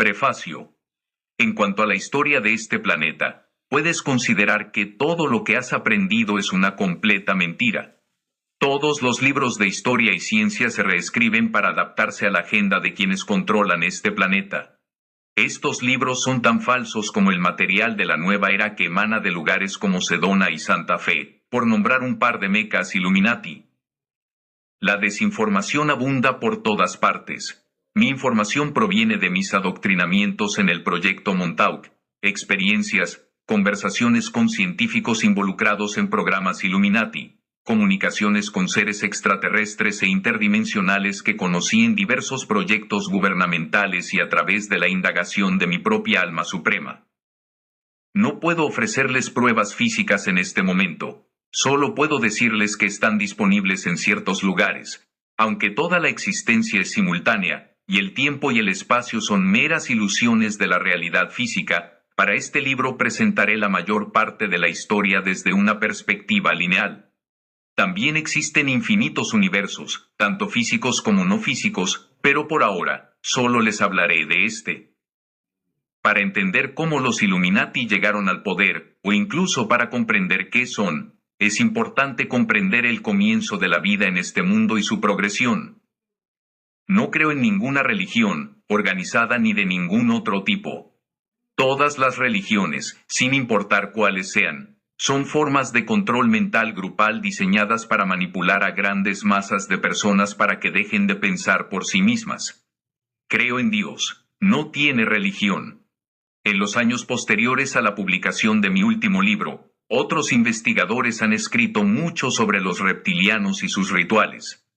Prefacio. En cuanto a la historia de este planeta, puedes considerar que todo lo que has aprendido es una completa mentira. Todos los libros de historia y ciencia se reescriben para adaptarse a la agenda de quienes controlan este planeta. Estos libros son tan falsos como el material de la nueva era que emana de lugares como Sedona y Santa Fe, por nombrar un par de mecas Illuminati. La desinformación abunda por todas partes. Mi información proviene de mis adoctrinamientos en el proyecto Montauk, experiencias, conversaciones con científicos involucrados en programas Illuminati, comunicaciones con seres extraterrestres e interdimensionales que conocí en diversos proyectos gubernamentales y a través de la indagación de mi propia alma suprema. No puedo ofrecerles pruebas físicas en este momento, solo puedo decirles que están disponibles en ciertos lugares, aunque toda la existencia es simultánea, y el tiempo y el espacio son meras ilusiones de la realidad física. Para este libro presentaré la mayor parte de la historia desde una perspectiva lineal. También existen infinitos universos, tanto físicos como no físicos, pero por ahora, solo les hablaré de este. Para entender cómo los Illuminati llegaron al poder, o incluso para comprender qué son, es importante comprender el comienzo de la vida en este mundo y su progresión. No creo en ninguna religión, organizada ni de ningún otro tipo. Todas las religiones, sin importar cuáles sean, son formas de control mental grupal diseñadas para manipular a grandes masas de personas para que dejen de pensar por sí mismas. Creo en Dios, no tiene religión. En los años posteriores a la publicación de mi último libro, otros investigadores han escrito mucho sobre los reptilianos y sus rituales.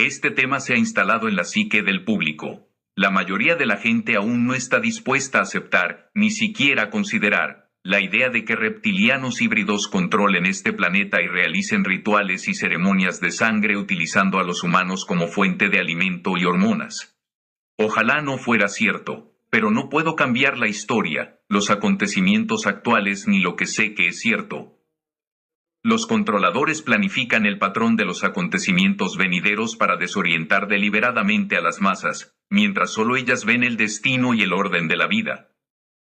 Este tema se ha instalado en la psique del público. La mayoría de la gente aún no está dispuesta a aceptar, ni siquiera a considerar, la idea de que reptilianos híbridos controlen este planeta y realicen rituales y ceremonias de sangre utilizando a los humanos como fuente de alimento y hormonas. Ojalá no fuera cierto, pero no puedo cambiar la historia, los acontecimientos actuales ni lo que sé que es cierto. Los controladores planifican el patrón de los acontecimientos venideros para desorientar deliberadamente a las masas, mientras solo ellas ven el destino y el orden de la vida.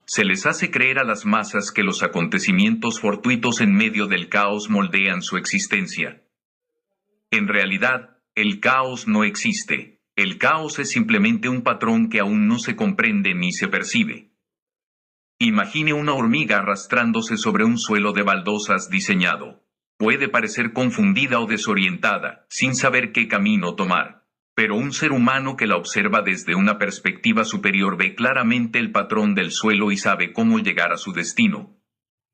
Se les hace creer a las masas que los acontecimientos fortuitos en medio del caos moldean su existencia. En realidad, el caos no existe. El caos es simplemente un patrón que aún no se comprende ni se percibe. Imagine una hormiga arrastrándose sobre un suelo de baldosas diseñado. Puede parecer confundida o desorientada, sin saber qué camino tomar. Pero un ser humano que la observa desde una perspectiva superior ve claramente el patrón del suelo y sabe cómo llegar a su destino.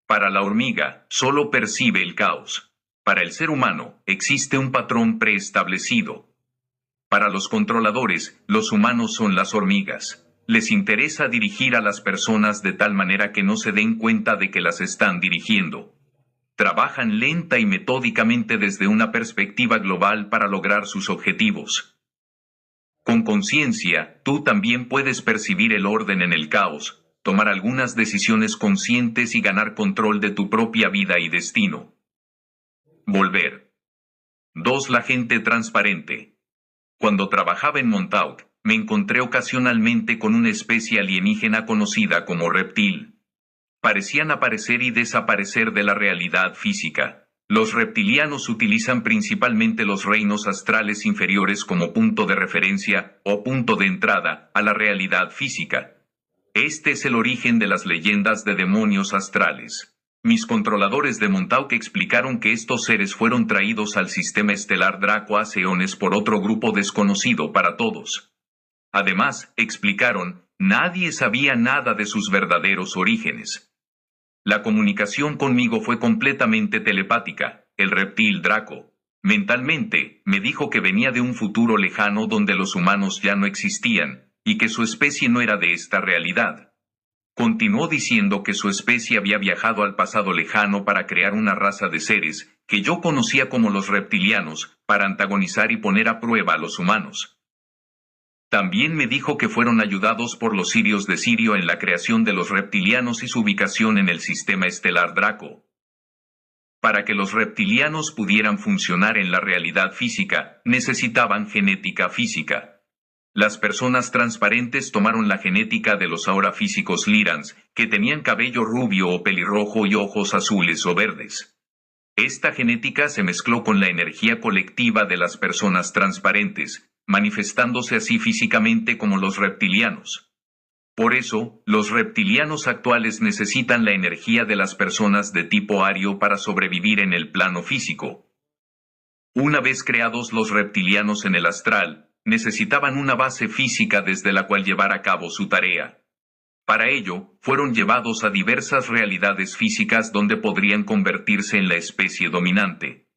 Para la hormiga, solo percibe el caos. Para el ser humano, existe un patrón preestablecido. Para los controladores, los humanos son las hormigas. Les interesa dirigir a las personas de tal manera que no se den cuenta de que las están dirigiendo. Trabajan lenta y metódicamente desde una perspectiva global para lograr sus objetivos. Con conciencia, tú también puedes percibir el orden en el caos, tomar algunas decisiones conscientes y ganar control de tu propia vida y destino. Volver. 2. La gente transparente. Cuando trabajaba en Montauk, me encontré ocasionalmente con una especie alienígena conocida como reptil. Parecían aparecer y desaparecer de la realidad física. Los reptilianos utilizan principalmente los reinos astrales inferiores como punto de referencia o punto de entrada a la realidad física. Este es el origen de las leyendas de demonios astrales. Mis controladores de Montauk explicaron que estos seres fueron traídos al sistema estelar Draco hace eones por otro grupo desconocido para todos. Además, explicaron, nadie sabía nada de sus verdaderos orígenes. La comunicación conmigo fue completamente telepática. El reptil Draco, mentalmente, me dijo que venía de un futuro lejano donde los humanos ya no existían, y que su especie no era de esta realidad. Continuó diciendo que su especie había viajado al pasado lejano para crear una raza de seres, que yo conocía como los reptilianos, para antagonizar y poner a prueba a los humanos. También me dijo que fueron ayudados por los sirios de Sirio en la creación de los reptilianos y su ubicación en el sistema estelar Draco. Para que los reptilianos pudieran funcionar en la realidad física, necesitaban genética física. Las personas transparentes tomaron la genética de los ahora físicos Lyrans, que tenían cabello rubio o pelirrojo y ojos azules o verdes. Esta genética se mezcló con la energía colectiva de las personas transparentes, manifestándose así físicamente como los reptilianos. Por eso, los reptilianos actuales necesitan la energía de las personas de tipo ario para sobrevivir en el plano físico. Una vez creados los reptilianos en el astral, necesitaban una base física desde la cual llevar a cabo su tarea. Para ello, fueron llevados a diversas realidades físicas donde podrían convertirse en la especie dominante.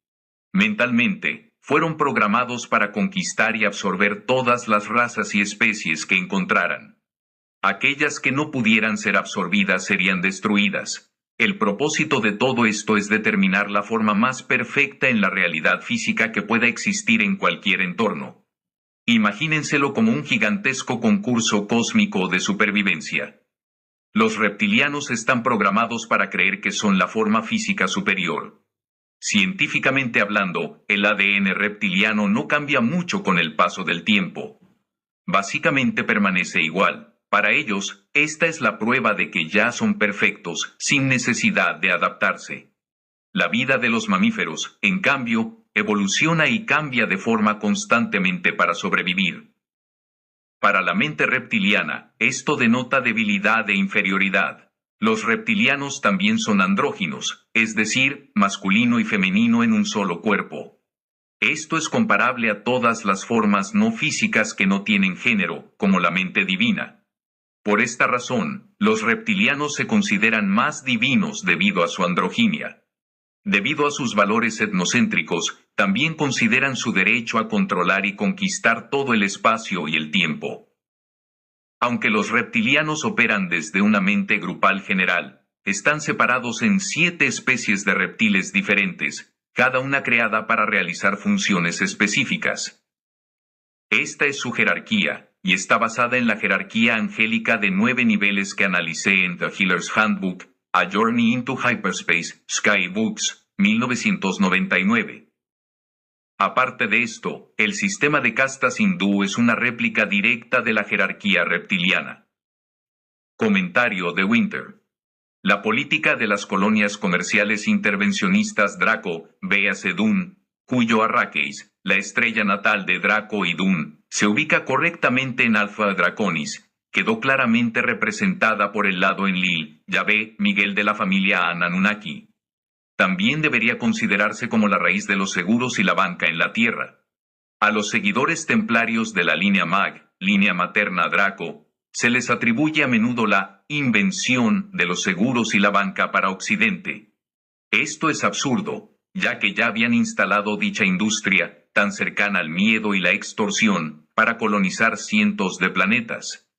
Mentalmente, fueron programados para conquistar y absorber todas las razas y especies que encontraran. Aquellas que no pudieran ser absorbidas serían destruidas. El propósito de todo esto es determinar la forma más perfecta en la realidad física que pueda existir en cualquier entorno. Imagínenselo como un gigantesco concurso cósmico de supervivencia. Los reptilianos están programados para creer que son la forma física superior. Científicamente hablando, el ADN reptiliano no cambia mucho con el paso del tiempo. Básicamente permanece igual. Para ellos, esta es la prueba de que ya son perfectos, sin necesidad de adaptarse. La vida de los mamíferos, en cambio, evoluciona y cambia de forma constantemente para sobrevivir. Para la mente reptiliana, esto denota debilidad e inferioridad. Los reptilianos también son andróginos, es decir, masculino y femenino en un solo cuerpo. Esto es comparable a todas las formas no físicas que no tienen género, como la mente divina. Por esta razón, los reptilianos se consideran más divinos debido a su androginia. Debido a sus valores etnocéntricos, también consideran su derecho a controlar y conquistar todo el espacio y el tiempo. Aunque los reptilianos operan desde una mente grupal general, están separados en 7 especies de reptiles diferentes, cada una creada para realizar funciones específicas. Esta es su jerarquía, y está basada en la jerarquía angélica de 9 niveles que analicé en The Healer's Handbook, A Journey into Hyperspace, Sky Books, 1999. Aparte de esto, el sistema de castas hindú es una réplica directa de la jerarquía reptiliana. Comentario de Winter. La política de las colonias comerciales intervencionistas Draco, véase Dune, cuyo Arrakis, la estrella natal de Draco y Dune, se ubica correctamente en Alpha Draconis, quedó claramente representada por el lado Enlil, Yahvé, Miguel de la familia Anunnaki. También debería considerarse como la raíz de los seguros y la banca en la Tierra. A los seguidores templarios de la línea Mag, línea materna Draco, se les atribuye a menudo la invención de los seguros y la banca para Occidente. Esto es absurdo, ya que ya habían instalado dicha industria, tan cercana al miedo y la extorsión, para colonizar cientos de planetas.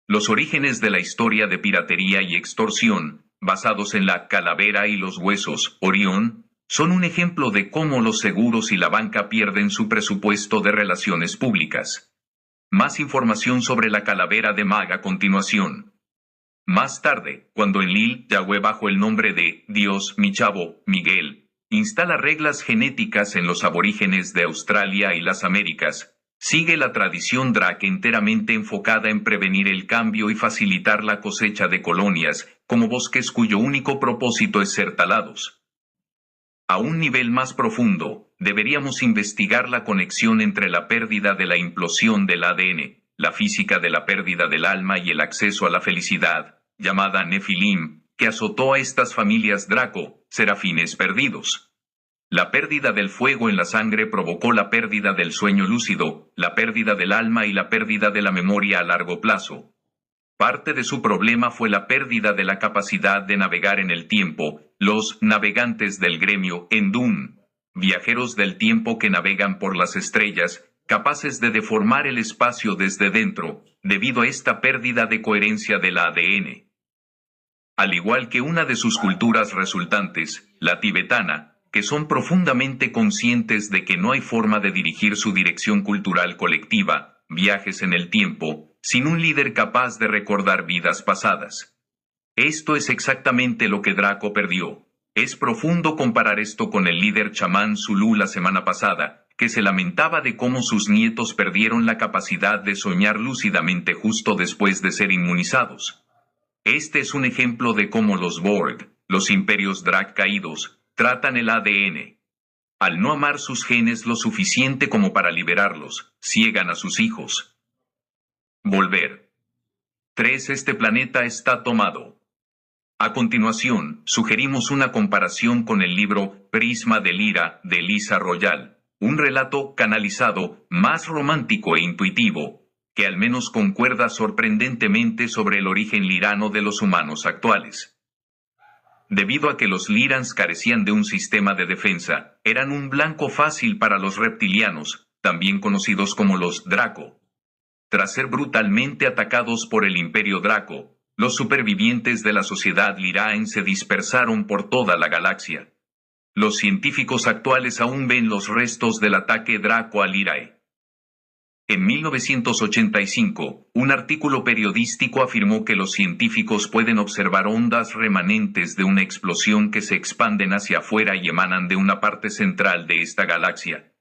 Los orígenes de la historia de piratería y extorsión, basados en la calavera y los huesos, Orión, son un ejemplo de cómo los seguros y la banca pierden su presupuesto de relaciones públicas. Más información sobre la calavera de Mag a continuación. Más tarde, cuando Enlil, Yahweh bajo el nombre de Dios mi chavo, Miguel, instala reglas genéticas en los aborígenes de Australia y las Américas, sigue la tradición Drak enteramente enfocada en prevenir el cambio y facilitar la cosecha de colonias, como bosques cuyo único propósito es ser talados. A un nivel más profundo, deberíamos investigar la conexión entre la pérdida de la implosión del ADN, la física de la pérdida del alma y el acceso a la felicidad, llamada Nefilim, que azotó a estas familias Draco, serafines perdidos. La pérdida del fuego en la sangre provocó la pérdida del sueño lúcido, la pérdida del alma y la pérdida de la memoria a largo plazo. Parte de su problema fue la pérdida de la capacidad de navegar en el tiempo, los navegantes del gremio en Dune, viajeros del tiempo que navegan por las estrellas, capaces de deformar el espacio desde dentro, debido a esta pérdida de coherencia del ADN. Al igual que una de sus culturas resultantes, la tibetana, que son profundamente conscientes de que no hay forma de dirigir su dirección cultural colectiva, viajes en el tiempo, sin un líder capaz de recordar vidas pasadas. Esto es exactamente lo que Draco perdió. Es profundo comparar esto con el líder chamán Zulu la semana pasada, que se lamentaba de cómo sus nietos perdieron la capacidad de soñar lúcidamente justo después de ser inmunizados. Este es un ejemplo de cómo los Borg, los imperios Drag caídos, tratan el ADN. Al no amar sus genes lo suficiente como para liberarlos, ciegan a sus hijos. Volver. 3. Este planeta está tomado. A continuación, sugerimos una comparación con el libro Prisma de Lyra de Lisa Royal, un relato canalizado, más romántico e intuitivo, que al menos concuerda sorprendentemente sobre el origen lirano de los humanos actuales. Debido a que los Lyrans carecían de un sistema de defensa, eran un blanco fácil para los reptilianos, también conocidos como los Draco. Tras ser brutalmente atacados por el Imperio Draco, los supervivientes de la sociedad Lyraen se dispersaron por toda la galaxia. Los científicos actuales aún ven los restos del ataque Draco a Lyrae. En 1985, un artículo periodístico afirmó que los científicos pueden observar ondas remanentes de una explosión que se expanden hacia afuera y emanan de una parte central de esta galaxia.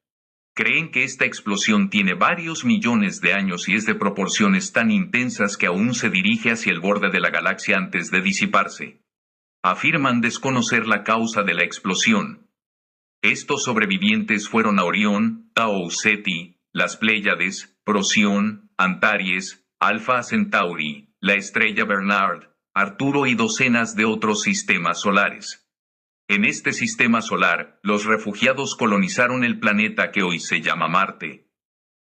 Creen que esta explosión tiene varios millones de años y es de proporciones tan intensas que aún se dirige hacia el borde de la galaxia antes de disiparse. Afirman desconocer la causa de la explosión. Estos sobrevivientes fueron a Orión, Tau Ceti, las Pléyades, Procyon, Antares, Alpha Centauri, la estrella Bernard, Arturo y docenas de otros sistemas solares. En este sistema solar, los refugiados colonizaron el planeta que hoy se llama Marte.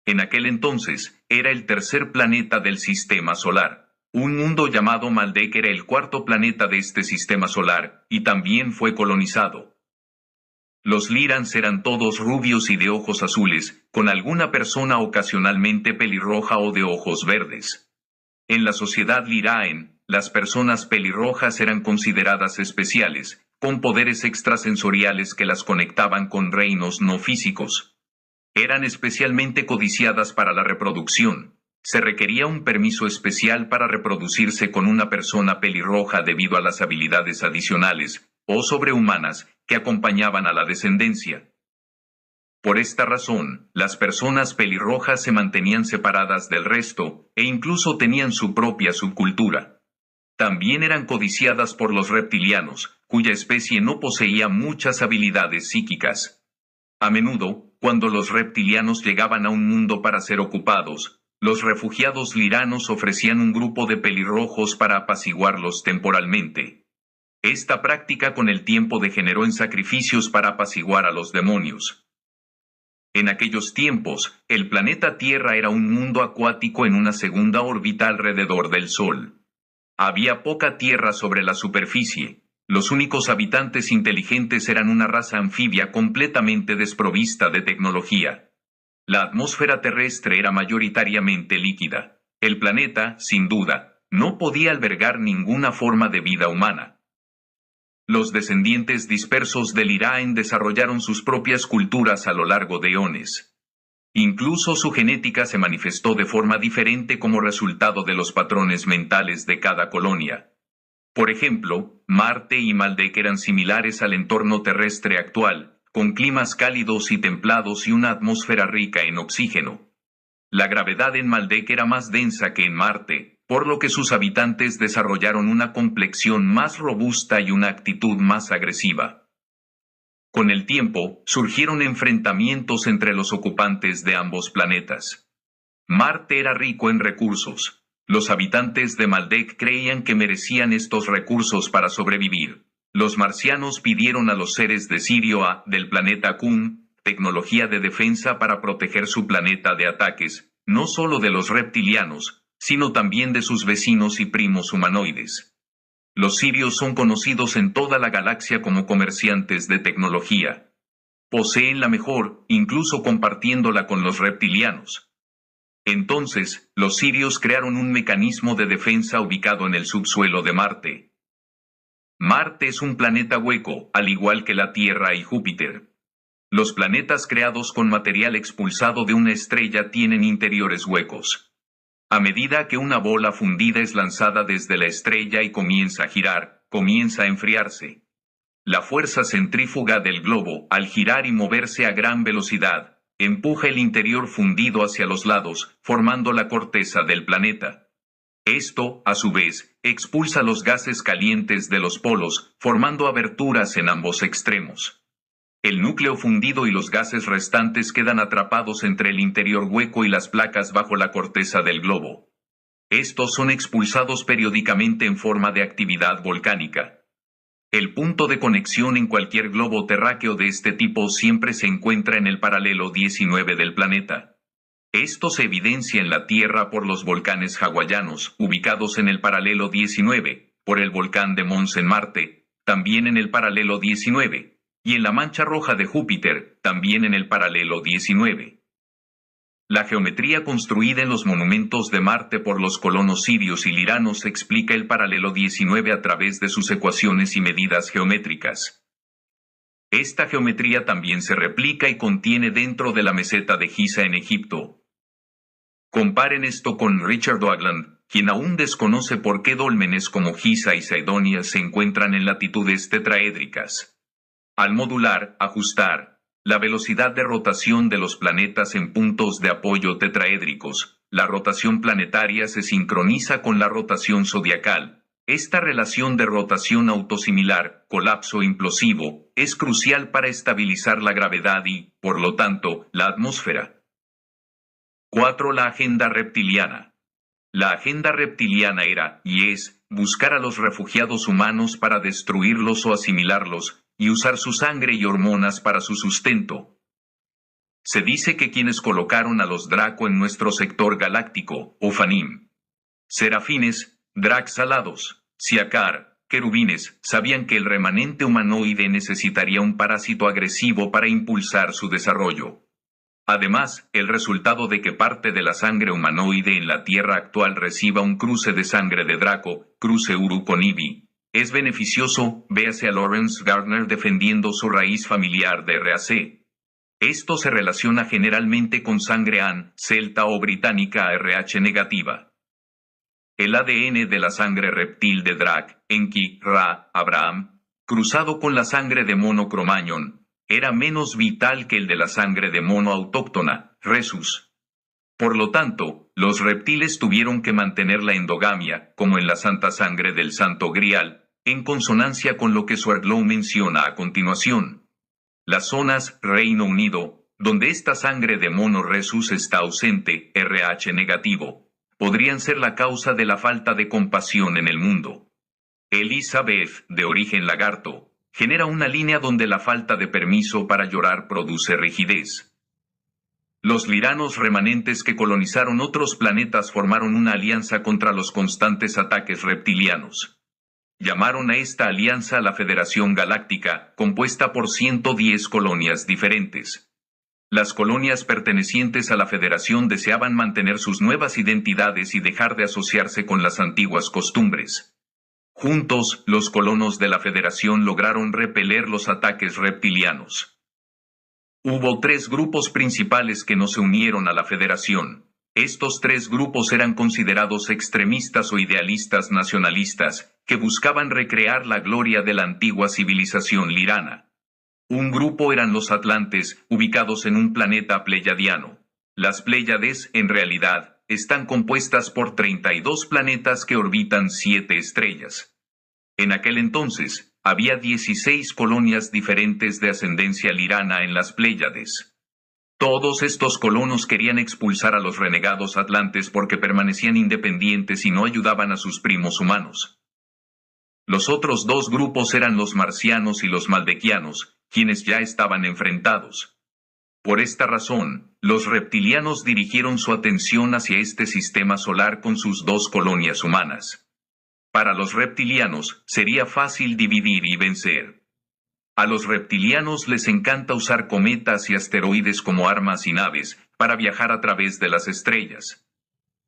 En aquel entonces, era el tercer planeta del sistema solar. Un mundo llamado Maldek era el cuarto planeta de este sistema solar, y también fue colonizado. Los Lyrans eran todos rubios y de ojos azules, con alguna persona ocasionalmente pelirroja o de ojos verdes. En la sociedad Lyraen, las personas pelirrojas eran consideradas especiales, con poderes extrasensoriales que las conectaban con reinos no físicos. Eran especialmente codiciadas para la reproducción. Se requería un permiso especial para reproducirse con una persona pelirroja debido a las habilidades adicionales, o sobrehumanas, que acompañaban a la descendencia. Por esta razón, las personas pelirrojas se mantenían separadas del resto, e incluso tenían su propia subcultura. También eran codiciadas por los reptilianos, cuya especie no poseía muchas habilidades psíquicas. A menudo, cuando los reptilianos llegaban a un mundo para ser ocupados, los refugiados liranos ofrecían un grupo de pelirrojos para apaciguarlos temporalmente. Esta práctica con el tiempo degeneró en sacrificios para apaciguar a los demonios. En aquellos tiempos, el planeta Tierra era un mundo acuático en una segunda órbita alrededor del Sol. Había poca tierra sobre la superficie. Los únicos habitantes inteligentes eran una raza anfibia completamente desprovista de tecnología. La atmósfera terrestre era mayoritariamente líquida. El planeta, sin duda, no podía albergar ninguna forma de vida humana. Los descendientes dispersos del Lyraen desarrollaron sus propias culturas a lo largo de eones. Incluso su genética se manifestó de forma diferente como resultado de los patrones mentales de cada colonia. Por ejemplo, Marte y Maldek eran similares al entorno terrestre actual, con climas cálidos y templados y una atmósfera rica en oxígeno. La gravedad en Maldek era más densa que en Marte, por lo que sus habitantes desarrollaron una complexión más robusta y una actitud más agresiva. Con el tiempo, surgieron enfrentamientos entre los ocupantes de ambos planetas. Marte era rico en recursos. Los habitantes de Maldek creían que merecían estos recursos para sobrevivir. Los marcianos pidieron a los seres de Sirio del planeta Kun, tecnología de defensa para proteger su planeta de ataques, no solo de los reptilianos, sino también de sus vecinos y primos humanoides. Los sirios son conocidos en toda la galaxia como comerciantes de tecnología. Poseen la mejor, incluso compartiéndola con los reptilianos. Entonces, los sirios crearon un mecanismo de defensa ubicado en el subsuelo de Marte. Marte es un planeta hueco, al igual que la Tierra y Júpiter. Los planetas creados con material expulsado de una estrella tienen interiores huecos. A medida que una bola fundida es lanzada desde la estrella y comienza a girar, comienza a enfriarse. La fuerza centrífuga del globo, al girar y moverse a gran velocidad, empuja el interior fundido hacia los lados, formando la corteza del planeta. Esto, a su vez, expulsa los gases calientes de los polos, formando aberturas en ambos extremos. El núcleo fundido y los gases restantes quedan atrapados entre el interior hueco y las placas bajo la corteza del globo. Estos son expulsados periódicamente en forma de actividad volcánica. El punto de conexión en cualquier globo terráqueo de este tipo siempre se encuentra en el paralelo 19 del planeta. Esto se evidencia en la Tierra por los volcanes hawaianos, ubicados en el paralelo 19, por el volcán de Mons en Marte, también en el paralelo 19, y en la mancha roja de Júpiter, también en el paralelo 19. La geometría construida en los monumentos de Marte por los colonos sirios y liranos explica el paralelo 19 a través de sus ecuaciones y medidas geométricas. Esta geometría también se replica y contiene dentro de la meseta de Giza en Egipto. Comparen esto con Richard Hoagland, quien aún desconoce por qué dólmenes como Giza y Saidonia se encuentran en latitudes tetraédricas. Al modular, ajustar, la velocidad de rotación de los planetas en puntos de apoyo tetraédricos, la rotación planetaria se sincroniza con la rotación zodiacal. Esta relación de rotación autosimilar, colapso implosivo, es crucial para estabilizar la gravedad y, por lo tanto, la atmósfera. 4. La agenda reptiliana. La agenda reptiliana era, y es, buscar a los refugiados humanos para destruirlos o asimilarlos, y usar su sangre y hormonas para su sustento. Se dice que quienes colocaron a los Draco en nuestro sector galáctico, Ophanim, serafines, Dracs alados, Siakar, querubines, sabían que el remanente humanoide necesitaría un parásito agresivo para impulsar su desarrollo. Además, el resultado de que parte de la sangre humanoide en la Tierra actual reciba un cruce de sangre de Draco, cruce Uru con Ibi, es beneficioso, véase a Lawrence Gardner defendiendo su raíz familiar de RAC. Esto se relaciona generalmente con sangre AN, celta o británica RH negativa. El ADN de la sangre reptil de Drac, Enki, Ra, Abraham, cruzado con la sangre de mono Cro-Magnon, era menos vital que el de la sangre de mono autóctona, Rhesus. Por lo tanto, los reptiles tuvieron que mantener la endogamia, como en la santa sangre del Santo Grial, en consonancia con lo que Swerdlow menciona a continuación. Las zonas Reino Unido, donde esta sangre de mono Rhesus está ausente, RH negativo, podrían ser la causa de la falta de compasión en el mundo. Elizabeth, de origen lagarto, genera una línea donde la falta de permiso para llorar produce rigidez. Los liranos remanentes que colonizaron otros planetas formaron una alianza contra los constantes ataques reptilianos. Llamaron a esta alianza la Federación Galáctica, compuesta por 110 colonias diferentes. Las colonias pertenecientes a la Federación deseaban mantener sus nuevas identidades y dejar de asociarse con las antiguas costumbres. Juntos, los colonos de la Federación lograron repeler los ataques reptilianos. Hubo 3 grupos principales que no se unieron a la Federación. Estos 3 grupos eran considerados extremistas o idealistas nacionalistas, que buscaban recrear la gloria de la antigua civilización lirana. Un grupo eran los Atlantes, ubicados en un planeta pleiadiano. Las Pléyades, en realidad, están compuestas por 32 planetas que orbitan 7 estrellas. En aquel entonces, había 16 colonias diferentes de ascendencia lirana en las Pléyades. Todos estos colonos querían expulsar a los renegados atlantes porque permanecían independientes y no ayudaban a sus primos humanos. Los otros 2 grupos eran los marcianos y los maldequianos, quienes ya estaban enfrentados. Por esta razón, los reptilianos dirigieron su atención hacia este sistema solar con sus 2 colonias humanas. Para los reptilianos, sería fácil dividir y vencer. A los reptilianos les encanta usar cometas y asteroides como armas y naves para viajar a través de las estrellas.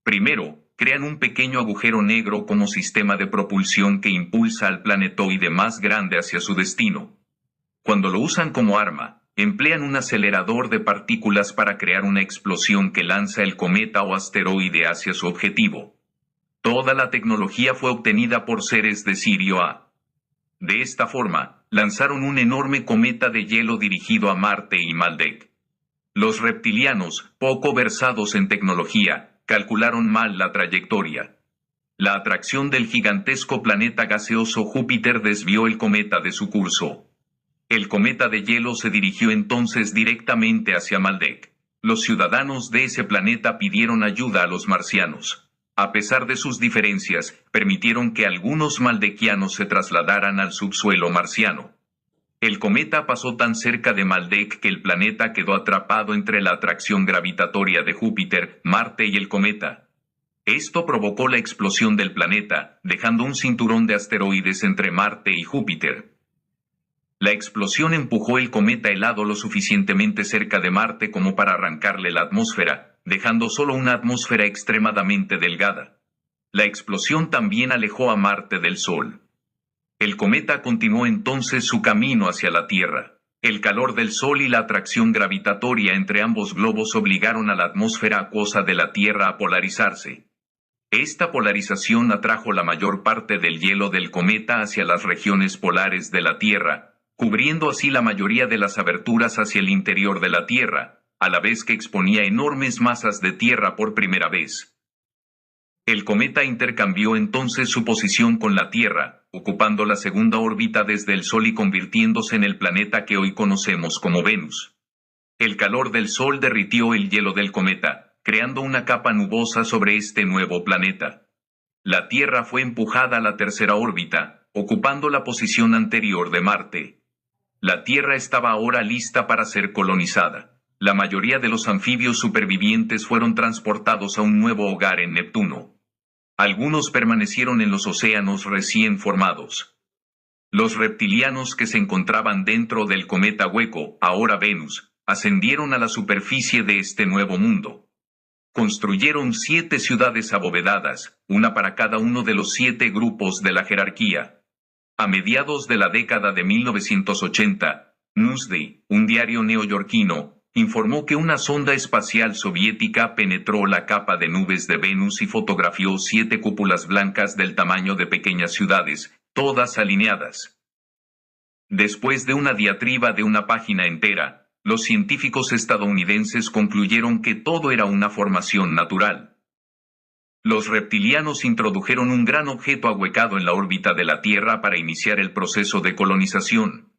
Primero, crean un pequeño agujero negro como sistema de propulsión que impulsa al planetoide más grande hacia su destino. Cuando lo usan como arma, emplean un acelerador de partículas para crear una explosión que lanza el cometa o asteroide hacia su objetivo. Toda la tecnología fue obtenida por seres de Sirio A. De esta forma, lanzaron un enorme cometa de hielo dirigido a Marte y Maldek. Los reptilianos, poco versados en tecnología, calcularon mal la trayectoria. La atracción del gigantesco planeta gaseoso Júpiter desvió el cometa de su curso. El cometa de hielo se dirigió entonces directamente hacia Maldek. Los ciudadanos de ese planeta pidieron ayuda a los marcianos. A pesar de sus diferencias, permitieron que algunos maldequianos se trasladaran al subsuelo marciano. El cometa pasó tan cerca de Maldek que el planeta quedó atrapado entre la atracción gravitatoria de Júpiter, Marte y el cometa. Esto provocó la explosión del planeta, dejando un cinturón de asteroides entre Marte y Júpiter. La explosión empujó el cometa helado lo suficientemente cerca de Marte como para arrancarle la atmósfera, dejando solo una atmósfera extremadamente delgada. La explosión también alejó a Marte del Sol. El cometa continuó entonces su camino hacia la Tierra. El calor del Sol y la atracción gravitatoria entre ambos globos obligaron a la atmósfera acuosa de la Tierra a polarizarse. Esta polarización atrajo la mayor parte del hielo del cometa hacia las regiones polares de la Tierra, cubriendo así la mayoría de las aberturas hacia el interior de la Tierra, a la vez que exponía enormes masas de tierra por primera vez. El cometa intercambió entonces su posición con la Tierra, ocupando la segunda órbita desde el Sol y convirtiéndose en el planeta que hoy conocemos como Venus. El calor del Sol derritió el hielo del cometa, creando una capa nubosa sobre este nuevo planeta. La Tierra fue empujada a la tercera órbita, ocupando la posición anterior de Marte. La Tierra estaba ahora lista para ser colonizada. La mayoría de los anfibios supervivientes fueron transportados a un nuevo hogar en Neptuno. Algunos permanecieron en los océanos recién formados. Los reptilianos que se encontraban dentro del cometa hueco, ahora Venus, ascendieron a la superficie de este nuevo mundo. Construyeron 7 ciudades abovedadas, una para cada uno de los 7 grupos de la jerarquía. A mediados de la década de 1980, Newsday, un diario neoyorquino, informó que una sonda espacial soviética penetró la capa de nubes de Venus y fotografió 7 cúpulas blancas del tamaño de pequeñas ciudades, todas alineadas. Después de una diatriba de una página entera, los científicos estadounidenses concluyeron que todo era una formación natural. Los reptilianos introdujeron un gran objeto ahuecado en la órbita de la Tierra para iniciar el proceso de colonización.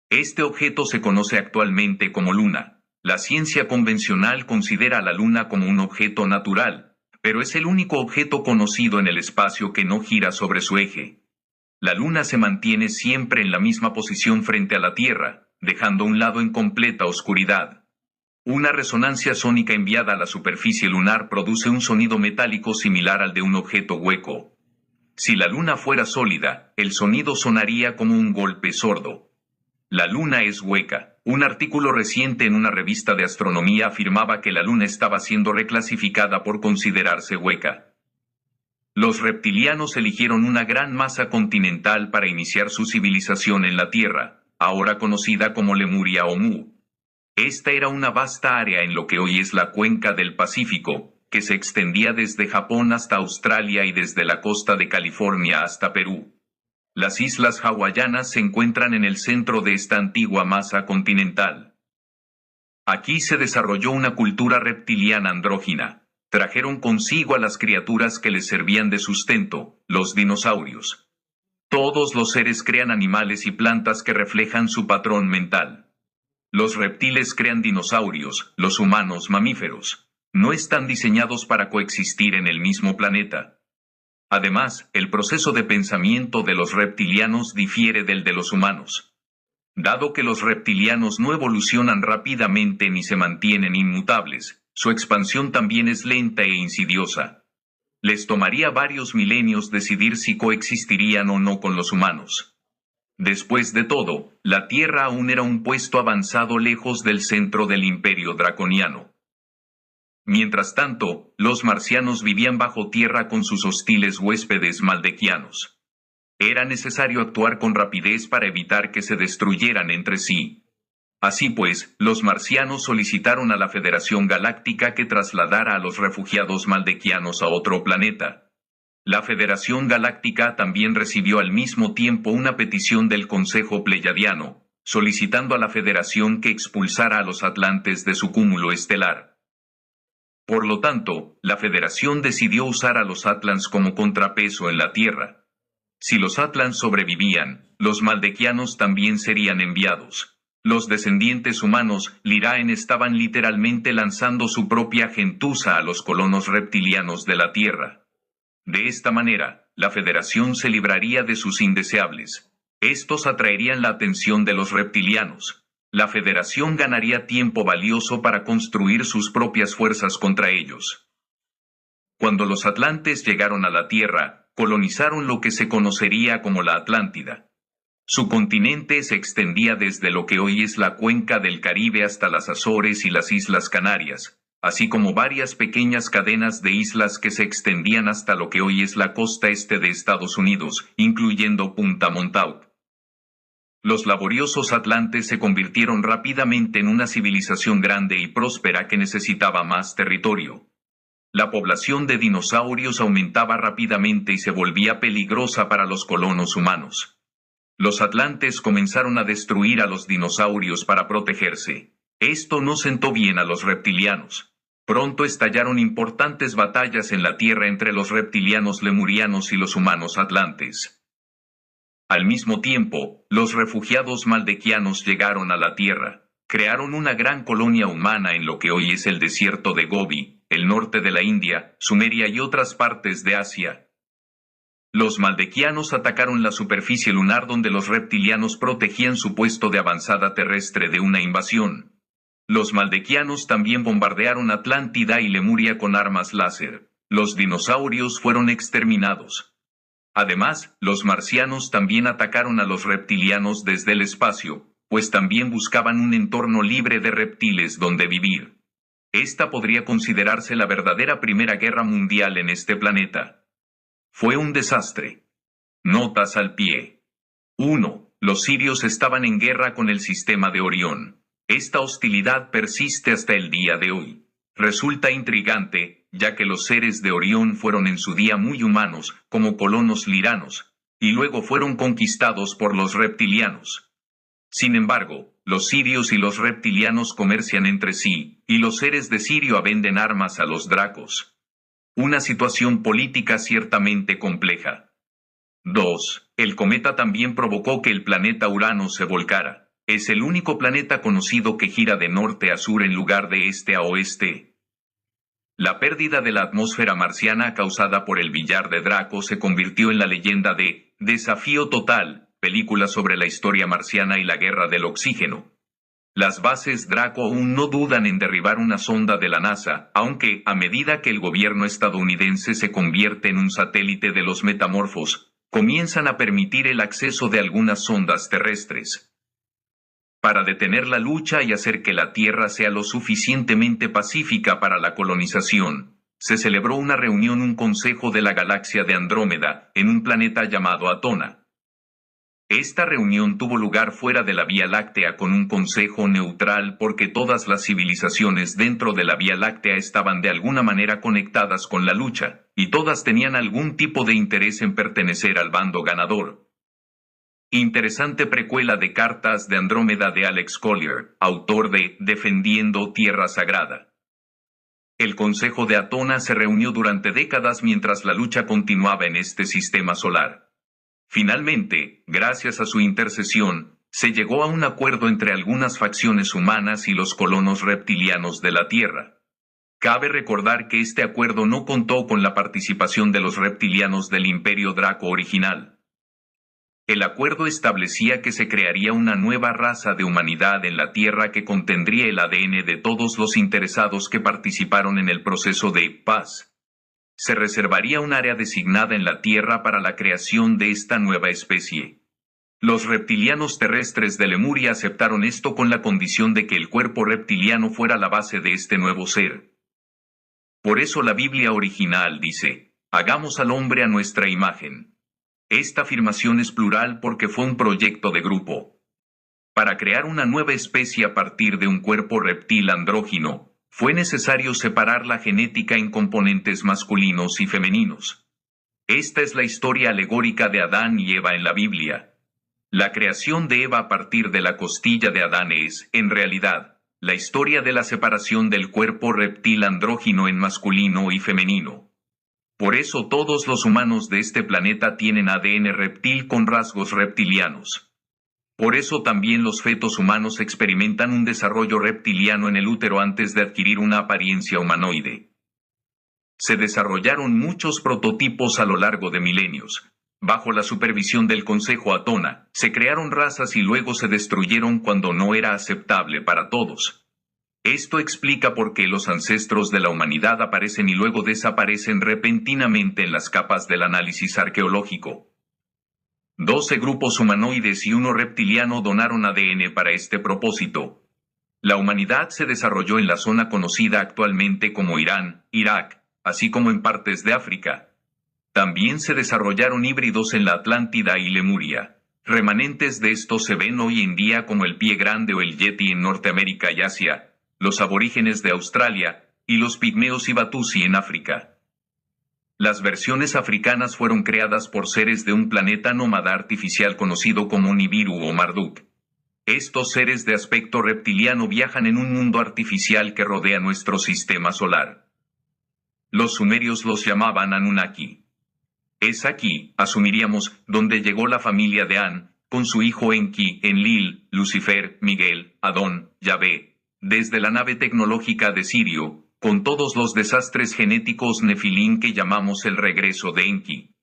Este objeto se conoce actualmente como Luna. La ciencia convencional considera a la Luna como un objeto natural, pero es el único objeto conocido en el espacio que no gira sobre su eje. La Luna se mantiene siempre en la misma posición frente a la Tierra, dejando un lado en completa oscuridad. Una resonancia sónica enviada a la superficie lunar produce un sonido metálico similar al de un objeto hueco. Si la Luna fuera sólida, el sonido sonaría como un golpe sordo. La Luna es hueca. Un artículo reciente en una revista de astronomía afirmaba que la Luna estaba siendo reclasificada por considerarse hueca. Los reptilianos eligieron una gran masa continental para iniciar su civilización en la Tierra, ahora conocida como Lemuria o Mu. Esta era una vasta área en lo que hoy es la cuenca del Pacífico, que se extendía desde Japón hasta Australia y desde la costa de California hasta Perú. Las islas hawaianas se encuentran en el centro de esta antigua masa continental. Aquí se desarrolló una cultura reptiliana andrógina. Trajeron consigo a las criaturas que les servían de sustento, los dinosaurios. Todos los seres crean animales y plantas que reflejan su patrón mental. Los reptiles crean dinosaurios, los humanos mamíferos. No están diseñados para coexistir en el mismo planeta. Además, el proceso de pensamiento de los reptilianos difiere del de los humanos. Dado que los reptilianos no evolucionan rápidamente ni se mantienen inmutables, su expansión también es lenta e insidiosa. Les tomaría varios milenios decidir si coexistirían o no con los humanos. Después de todo, la Tierra aún era un puesto avanzado lejos del centro del imperio draconiano. Mientras tanto, los marcianos vivían bajo tierra con sus hostiles huéspedes maldequianos. Era necesario actuar con rapidez para evitar que se destruyeran entre sí. Así pues, los marcianos solicitaron a la Federación Galáctica que trasladara a los refugiados maldequianos a otro planeta. La Federación Galáctica también recibió al mismo tiempo una petición del Consejo Pleiadiano, solicitando a la Federación que expulsara a los atlantes de su cúmulo estelar. Por lo tanto, la Federación decidió usar a los Atlans como contrapeso en la Tierra. Si los Atlans sobrevivían, los Maldequianos también serían enviados. Los descendientes humanos Liraen estaban literalmente lanzando su propia gentuza a los colonos reptilianos de la Tierra. De esta manera, la Federación se libraría de sus indeseables. Estos atraerían la atención de los reptilianos. La Federación ganaría tiempo valioso para construir sus propias fuerzas contra ellos. Cuando los atlantes llegaron a la Tierra, colonizaron lo que se conocería como la Atlántida. Su continente se extendía desde lo que hoy es la cuenca del Caribe hasta las Azores y las Islas Canarias, así como varias pequeñas cadenas de islas que se extendían hasta lo que hoy es la costa este de Estados Unidos, incluyendo Punta Montauk. Los laboriosos atlantes se convirtieron rápidamente en una civilización grande y próspera que necesitaba más territorio. La población de dinosaurios aumentaba rápidamente y se volvía peligrosa para los colonos humanos. Los atlantes comenzaron a destruir a los dinosaurios para protegerse. Esto no sentó bien a los reptilianos. Pronto estallaron importantes batallas en la Tierra entre los reptilianos lemurianos y los humanos atlantes. Al mismo tiempo, los refugiados maldequianos llegaron a la Tierra. Crearon una gran colonia humana en lo que hoy es el desierto de Gobi, el norte de la India, Sumeria y otras partes de Asia. Los maldequianos atacaron la superficie lunar donde los reptilianos protegían su puesto de avanzada terrestre de una invasión. Los maldequianos también bombardearon Atlántida y Lemuria con armas láser. Los dinosaurios fueron exterminados. Además, los marcianos también atacaron a los reptilianos desde el espacio, pues también buscaban un entorno libre de reptiles donde vivir. Esta podría considerarse la verdadera Primera Guerra Mundial en este planeta. Fue un desastre. Notas al pie. 1. Los sirios estaban en guerra con el sistema de Orión. Esta hostilidad persiste hasta el día de hoy. Resulta intrigante, ya que los seres de Orión fueron en su día muy humanos, como colonos liranos, y luego fueron conquistados por los reptilianos. Sin embargo, los sirios y los reptilianos comercian entre sí, y los seres de Sirio venden armas a los dracos. Una situación política ciertamente compleja. 2. El cometa también provocó que el planeta Urano se volcara. Es el único planeta conocido que gira de norte a sur en lugar de este a oeste. La pérdida de la atmósfera marciana causada por el billar de Draco se convirtió en la leyenda de Desafío Total, película sobre la historia marciana y la guerra del oxígeno. Las bases Draco aún no dudan en derribar una sonda de la NASA, aunque, a medida que el gobierno estadounidense se convierte en un satélite de los metamorfos, comienzan a permitir el acceso de algunas sondas terrestres. Para detener la lucha y hacer que la Tierra sea lo suficientemente pacífica para la colonización, se celebró una reunión, un consejo de la galaxia de Andrómeda, en un planeta llamado Atona. Esta reunión tuvo lugar fuera de la Vía Láctea con un consejo neutral porque todas las civilizaciones dentro de la Vía Láctea estaban de alguna manera conectadas con la lucha, y todas tenían algún tipo de interés en pertenecer al bando ganador. Interesante precuela de Cartas de Andrómeda de Alex Collier, autor de Defendiendo Tierra Sagrada. El Consejo de Atona se reunió durante décadas mientras la lucha continuaba en este sistema solar. Finalmente, gracias a su intercesión, se llegó a un acuerdo entre algunas facciones humanas y los colonos reptilianos de la Tierra. Cabe recordar que este acuerdo no contó con la participación de los reptilianos del Imperio Draco original. El acuerdo establecía que se crearía una nueva raza de humanidad en la Tierra que contendría el ADN de todos los interesados que participaron en el proceso de paz. Se reservaría un área designada en la Tierra para la creación de esta nueva especie. Los reptilianos terrestres de Lemuria aceptaron esto con la condición de que el cuerpo reptiliano fuera la base de este nuevo ser. Por eso la Biblia original dice, hagamos al hombre a nuestra imagen. Esta afirmación es plural porque fue un proyecto de grupo. Para crear una nueva especie a partir de un cuerpo reptil andrógino, fue necesario separar la genética en componentes masculinos y femeninos. Esta es la historia alegórica de Adán y Eva en la Biblia. La creación de Eva a partir de la costilla de Adán es, en realidad, la historia de la separación del cuerpo reptil andrógino en masculino y femenino. Por eso todos los humanos de este planeta tienen ADN reptil con rasgos reptilianos. Por eso también los fetos humanos experimentan un desarrollo reptiliano en el útero antes de adquirir una apariencia humanoide. Se desarrollaron muchos prototipos a lo largo de milenios. Bajo la supervisión del Consejo Atona, se crearon razas y luego se destruyeron cuando no era aceptable para todos. Esto explica por qué los ancestros de la humanidad aparecen y luego desaparecen repentinamente en las capas del análisis arqueológico. 12 grupos humanoides y uno reptiliano donaron ADN para este propósito. La humanidad se desarrolló en la zona conocida actualmente como Irán, Irak, así como en partes de África. También se desarrollaron híbridos en la Atlántida y Lemuria. Remanentes de estos se ven hoy en día como el pie grande o el yeti en Norteamérica y Asia, los aborígenes de Australia, y los pigmeos y batusi en África. Las versiones africanas fueron creadas por seres de un planeta nómada artificial conocido como Nibiru o Marduk. Estos seres de aspecto reptiliano viajan en un mundo artificial que rodea nuestro sistema solar. Los sumerios los llamaban Anunnaki. Es aquí, asumiríamos, donde llegó la familia de An, con su hijo Enki, Enlil, Lucifer, Miguel, Adón, Yahvé, desde la nave tecnológica de Sirio, con todos los desastres genéticos Nefilín que llamamos el regreso de Enki.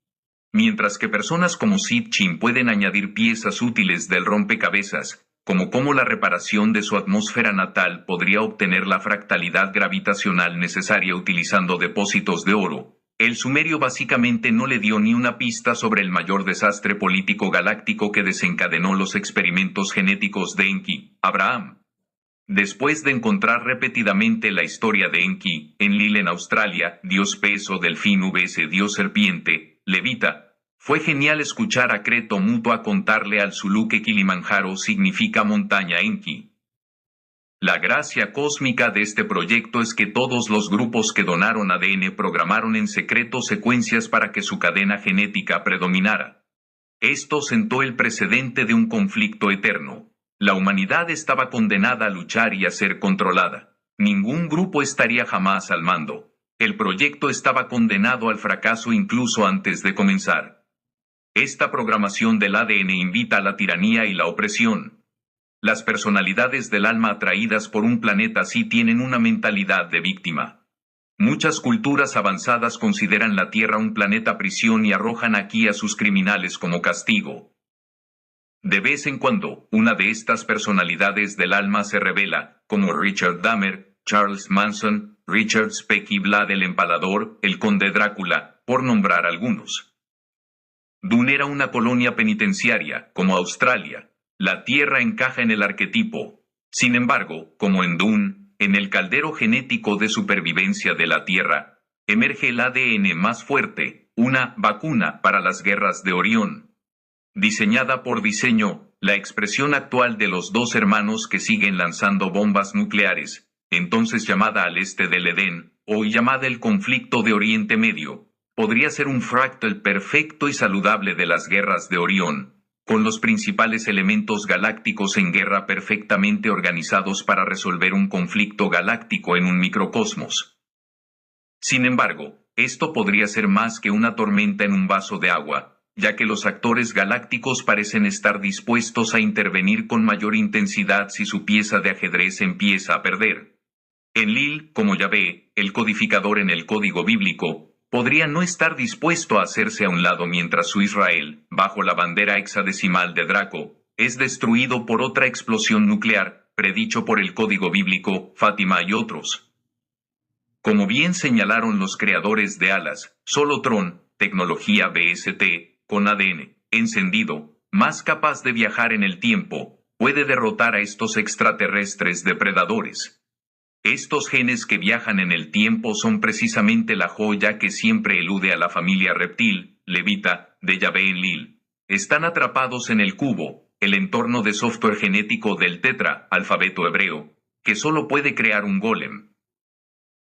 Mientras que personas como Sitchin pueden añadir piezas útiles del rompecabezas, como la reparación de su atmósfera natal podría obtener la fractalidad gravitacional necesaria utilizando depósitos de oro. El sumerio básicamente no le dio ni una pista sobre el mayor desastre político galáctico que desencadenó los experimentos genéticos de Enki, Abraham. Después de encontrar repetidamente la historia de Enki, Enlil en Australia, dios pez o delfín vs dios serpiente, levita, fue genial escuchar a Creto Mutua contarle al Zulu que Kilimanjaro significa montaña Enki. La gracia cósmica de este proyecto es que todos los grupos que donaron ADN programaron en secreto secuencias para que su cadena genética predominara. Esto sentó el precedente de un conflicto eterno. La humanidad estaba condenada a luchar y a ser controlada. Ningún grupo estaría jamás al mando. El proyecto estaba condenado al fracaso incluso antes de comenzar. Esta programación del ADN invita a la tiranía y la opresión. Las personalidades del alma atraídas por un planeta así tienen una mentalidad de víctima. Muchas culturas avanzadas consideran la Tierra un planeta prisión y arrojan aquí a sus criminales como castigo. De vez en cuando, una de estas personalidades del alma se revela, como Richard Dahmer, Charles Manson, Richard Speck y Vlad el Empalador, el Conde Drácula, por nombrar algunos. Dune era una colonia penitenciaria, como Australia. La Tierra encaja en el arquetipo. Sin embargo, como en Dune, en el caldero genético de supervivencia de la Tierra, emerge el ADN más fuerte, una vacuna para las guerras de Orión. Diseñada por diseño, la expresión actual de los dos hermanos que siguen lanzando bombas nucleares, entonces llamada al este del Edén, hoy llamada el conflicto de Oriente Medio, podría ser un fractal perfecto y saludable de las guerras de Orión, con los principales elementos galácticos en guerra perfectamente organizados para resolver un conflicto galáctico en un microcosmos. Sin embargo, esto podría ser más que una tormenta en un vaso de agua, ya que los actores galácticos parecen estar dispuestos a intervenir con mayor intensidad si su pieza de ajedrez empieza a perder. Enlil, como Yahvé, el codificador en el código bíblico, podría no estar dispuesto a hacerse a un lado mientras su Israel, bajo la bandera hexadecimal de Draco, es destruido por otra explosión nuclear, predicho por el código bíblico, Fátima y otros. Como bien señalaron los creadores de Alas, solo Tron, tecnología BST, con ADN encendido, más capaz de viajar en el tiempo, puede derrotar a estos extraterrestres depredadores. Estos genes que viajan en el tiempo son precisamente la joya que siempre elude a la familia reptil, levita, de Yahvé Enlil. Están atrapados en el cubo, el entorno de software genético del tetra, alfabeto hebreo, que solo puede crear un golem.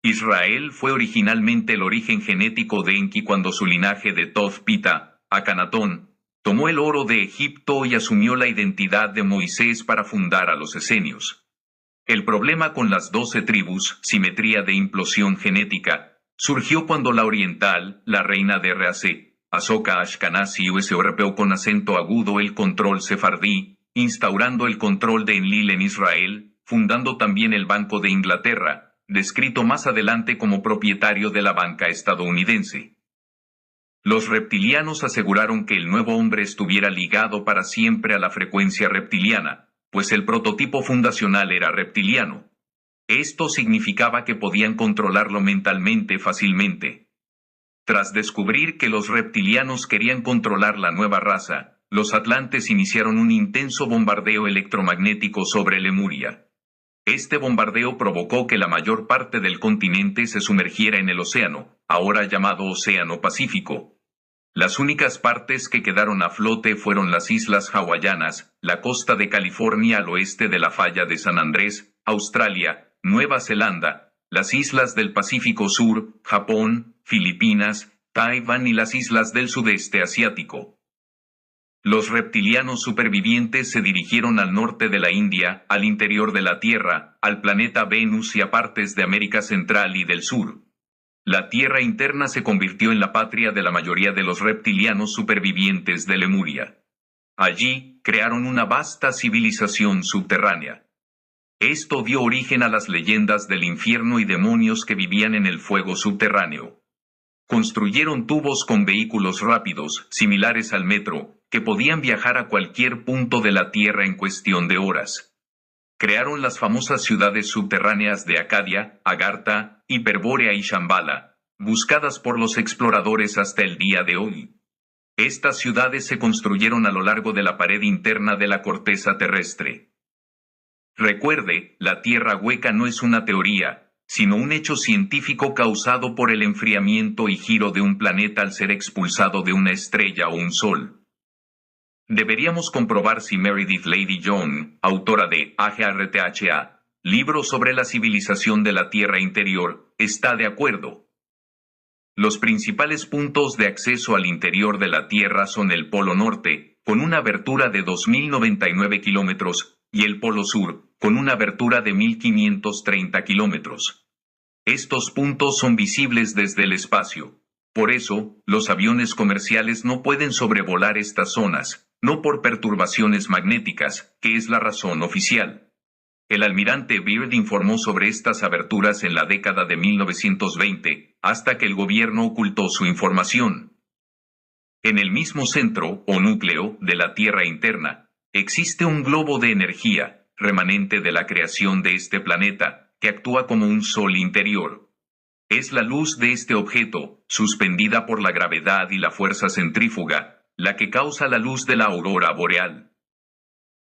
Israel fue originalmente el origen genético de Enki cuando su linaje de Toph Pita, Akanatón, Tomó el oro de Egipto y asumió la identidad de Moisés para fundar a los esenios. El problema con las 12 tribus, simetría de implosión genética, surgió cuando la oriental, la reina de RAC, Asoka Ashkenazi USORPO con acento agudo el control sefardí, instaurando el control de Enlil en Israel, fundando también el Banco de Inglaterra, descrito más adelante como propietario de la banca estadounidense. Los reptilianos aseguraron que el nuevo hombre estuviera ligado para siempre a la frecuencia reptiliana, pues el prototipo fundacional era reptiliano. Esto significaba que podían controlarlo mentalmente fácilmente. Tras descubrir que los reptilianos querían controlar la nueva raza, los atlantes iniciaron un intenso bombardeo electromagnético sobre Lemuria. Este bombardeo provocó que la mayor parte del continente se sumergiera en el océano, ahora llamado Océano Pacífico. Las únicas partes que quedaron a flote fueron las islas hawaianas, la costa de California al oeste de la falla de San Andrés, Australia, Nueva Zelanda, las islas del Pacífico Sur, Japón, Filipinas, Taiwán y las islas del sudeste asiático. Los reptilianos supervivientes se dirigieron al norte de la India, al interior de la Tierra, al planeta Venus y a partes de América Central y del Sur. La Tierra interna se convirtió en la patria de la mayoría de los reptilianos supervivientes de Lemuria. Allí, crearon una vasta civilización subterránea. Esto dio origen a las leyendas del infierno y demonios que vivían en el fuego subterráneo. Construyeron tubos con vehículos rápidos, similares al metro, que podían viajar a cualquier punto de la Tierra en cuestión de horas. Crearon las famosas ciudades subterráneas de Acadia, Agartha, Hiperbórea y Shambhala, buscadas por los exploradores hasta el día de hoy. Estas ciudades se construyeron a lo largo de la pared interna de la corteza terrestre. Recuerde, la Tierra hueca no es una teoría, sino un hecho científico causado por el enfriamiento y giro de un planeta al ser expulsado de una estrella o un sol. Deberíamos comprobar si Meredith Lady Young, autora de AGRTHA, libro sobre la civilización de la Tierra interior, está de acuerdo. Los principales puntos de acceso al interior de la Tierra son el Polo Norte, con una abertura de 2.099 kilómetros, y el Polo Sur, con una abertura de 1.530 kilómetros. Estos puntos son visibles desde el espacio. Por eso, los aviones comerciales no pueden sobrevolar estas zonas, no por perturbaciones magnéticas, que es la razón oficial. El almirante Byrd informó sobre estas aberturas en la década de 1920, hasta que el gobierno ocultó su información. En el mismo centro, o núcleo, de la Tierra interna, existe un globo de energía, remanente de la creación de este planeta, que actúa como un sol interior. Es la luz de este objeto, suspendida por la gravedad y la fuerza centrífuga, la que causa la luz de la aurora boreal.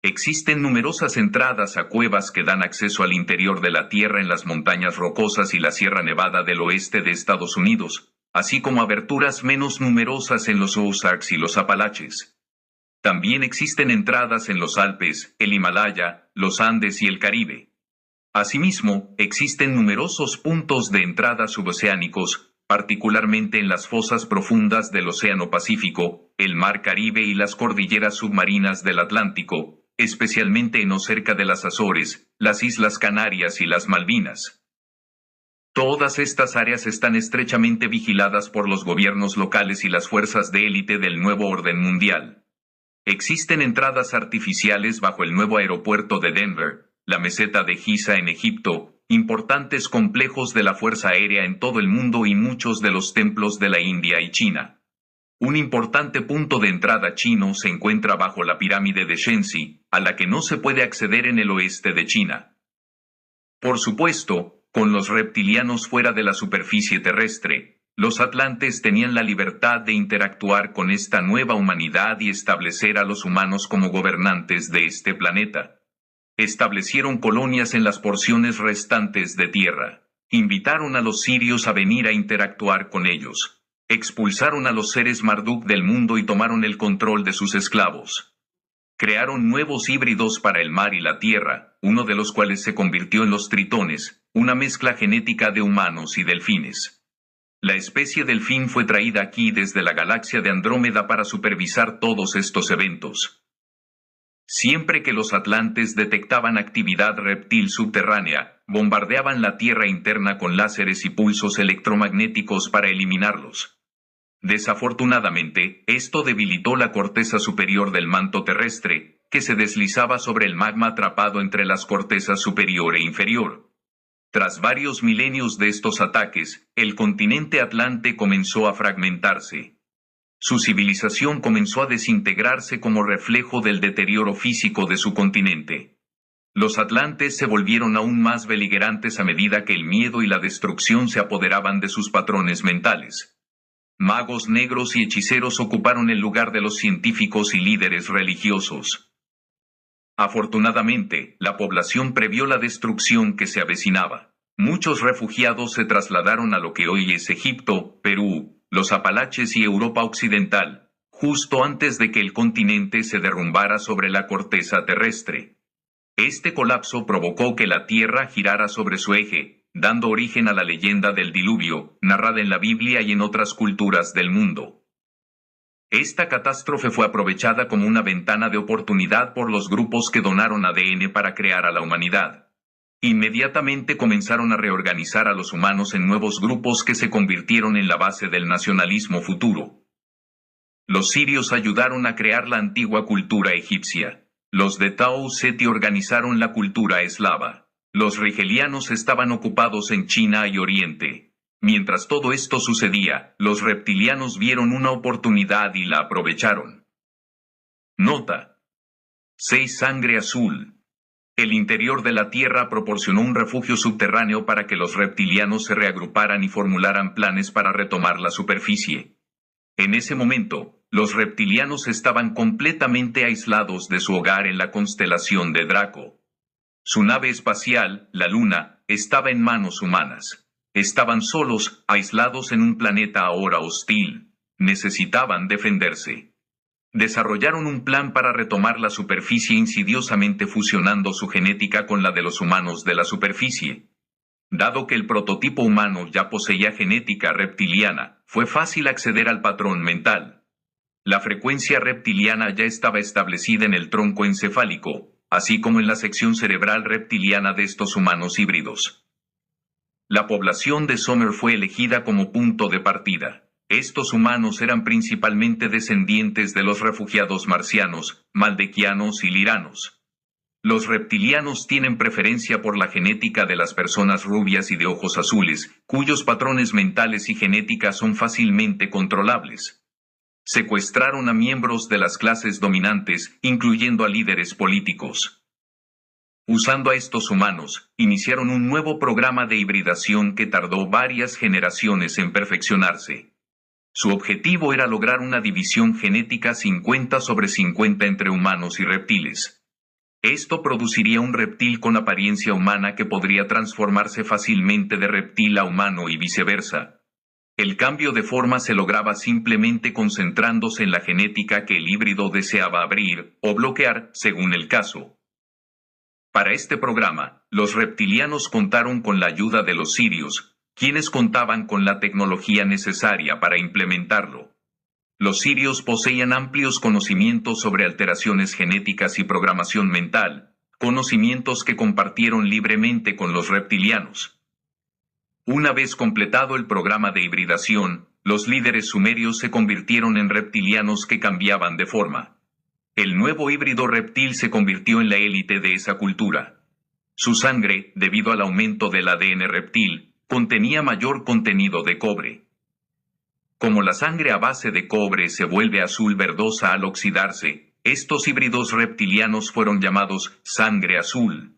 Existen numerosas entradas a cuevas que dan acceso al interior de la Tierra en las montañas rocosas y la Sierra Nevada del oeste de Estados Unidos, así como aberturas menos numerosas en los Ozarks y los Apalaches. También existen entradas en los Alpes, el Himalaya, los Andes y el Caribe. Asimismo, existen numerosos puntos de entrada suboceánicos, particularmente en las fosas profundas del Océano Pacífico, el Mar Caribe y las cordilleras submarinas del Atlántico, especialmente en o cerca de las Azores, las Islas Canarias y las Malvinas. Todas estas áreas están estrechamente vigiladas por los gobiernos locales y las fuerzas de élite del nuevo orden mundial. Existen entradas artificiales bajo el nuevo aeropuerto de Denver, la meseta de Giza en Egipto, importantes complejos de la Fuerza Aérea en todo el mundo y muchos de los templos de la India y China. Un importante punto de entrada chino se encuentra bajo la pirámide de Shenzi, a la que no se puede acceder en el oeste de China. Por supuesto, con los reptilianos fuera de la superficie terrestre, los atlantes tenían la libertad de interactuar con esta nueva humanidad y establecer a los humanos como gobernantes de este planeta. Establecieron colonias en las porciones restantes de tierra. Invitaron a los sirios a venir a interactuar con ellos. Expulsaron a los seres Marduk del mundo y tomaron el control de sus esclavos. Crearon nuevos híbridos para el mar y la tierra, uno de los cuales se convirtió en los tritones, una mezcla genética de humanos y delfines. La especie delfín fue traída aquí desde la galaxia de Andrómeda para supervisar todos estos eventos. Siempre que los atlantes detectaban actividad reptil subterránea, bombardeaban la Tierra interna con láseres y pulsos electromagnéticos para eliminarlos. Desafortunadamente, esto debilitó la corteza superior del manto terrestre, que se deslizaba sobre el magma atrapado entre las cortezas superior e inferior. Tras varios milenios de estos ataques, el continente atlante comenzó a fragmentarse. Su civilización comenzó a desintegrarse como reflejo del deterioro físico de su continente. Los atlantes se volvieron aún más beligerantes a medida que el miedo y la destrucción se apoderaban de sus patrones mentales. Magos negros y hechiceros ocuparon el lugar de los científicos y líderes religiosos. Afortunadamente, la población previó la destrucción que se avecinaba. Muchos refugiados se trasladaron a lo que hoy es Egipto, Perú, los Apalaches y Europa Occidental, justo antes de que el continente se derrumbara sobre la corteza terrestre. Este colapso provocó que la Tierra girara sobre su eje, dando origen a la leyenda del diluvio, narrada en la Biblia y en otras culturas del mundo. Esta catástrofe fue aprovechada como una ventana de oportunidad por los grupos que donaron ADN para crear a la humanidad. Inmediatamente comenzaron a reorganizar a los humanos en nuevos grupos que se convirtieron en la base del nacionalismo futuro. Los sirios ayudaron a crear la antigua cultura egipcia. Los de Tau Seti organizaron la cultura eslava. Los rigelianos estaban ocupados en China y Oriente. Mientras todo esto sucedía, los reptilianos vieron una oportunidad y la aprovecharon. Nota: 6. Sangre azul. El interior de la Tierra proporcionó un refugio subterráneo para que los reptilianos se reagruparan y formularan planes para retomar la superficie. En ese momento, los reptilianos estaban completamente aislados de su hogar en la constelación de Draco. Su nave espacial, la Luna, estaba en manos humanas. Estaban solos, aislados en un planeta ahora hostil. Necesitaban defenderse. Desarrollaron un plan para retomar la superficie insidiosamente fusionando su genética con la de los humanos de la superficie. Dado que el prototipo humano ya poseía genética reptiliana, fue fácil acceder al patrón mental. La frecuencia reptiliana ya estaba establecida en el tronco encefálico, así como en la sección cerebral reptiliana de estos humanos híbridos. La población de Summer fue elegida como punto de partida. Estos humanos eran principalmente descendientes de los refugiados marcianos, maldequianos y liranos. Los reptilianos tienen preferencia por la genética de las personas rubias y de ojos azules, cuyos patrones mentales y genética son fácilmente controlables. Secuestraron a miembros de las clases dominantes, incluyendo a líderes políticos. Usando a estos humanos, iniciaron un nuevo programa de hibridación que tardó varias generaciones en perfeccionarse. Su objetivo era lograr una división genética 50/50 entre humanos y reptiles. Esto produciría un reptil con apariencia humana que podría transformarse fácilmente de reptil a humano y viceversa. El cambio de forma se lograba simplemente concentrándose en la genética que el híbrido deseaba abrir o bloquear, según el caso. Para este programa, los reptilianos contaron con la ayuda de los sirios, quienes contaban con la tecnología necesaria para implementarlo. Los sirios poseían amplios conocimientos sobre alteraciones genéticas y programación mental, conocimientos que compartieron libremente con los reptilianos. Una vez completado el programa de hibridación, los líderes sumerios se convirtieron en reptilianos que cambiaban de forma. El nuevo híbrido reptil se convirtió en la élite de esa cultura. Su sangre, debido al aumento del ADN reptil, contenía mayor contenido de cobre. Como la sangre a base de cobre se vuelve azul verdosa al oxidarse, estos híbridos reptilianos fueron llamados sangre azul.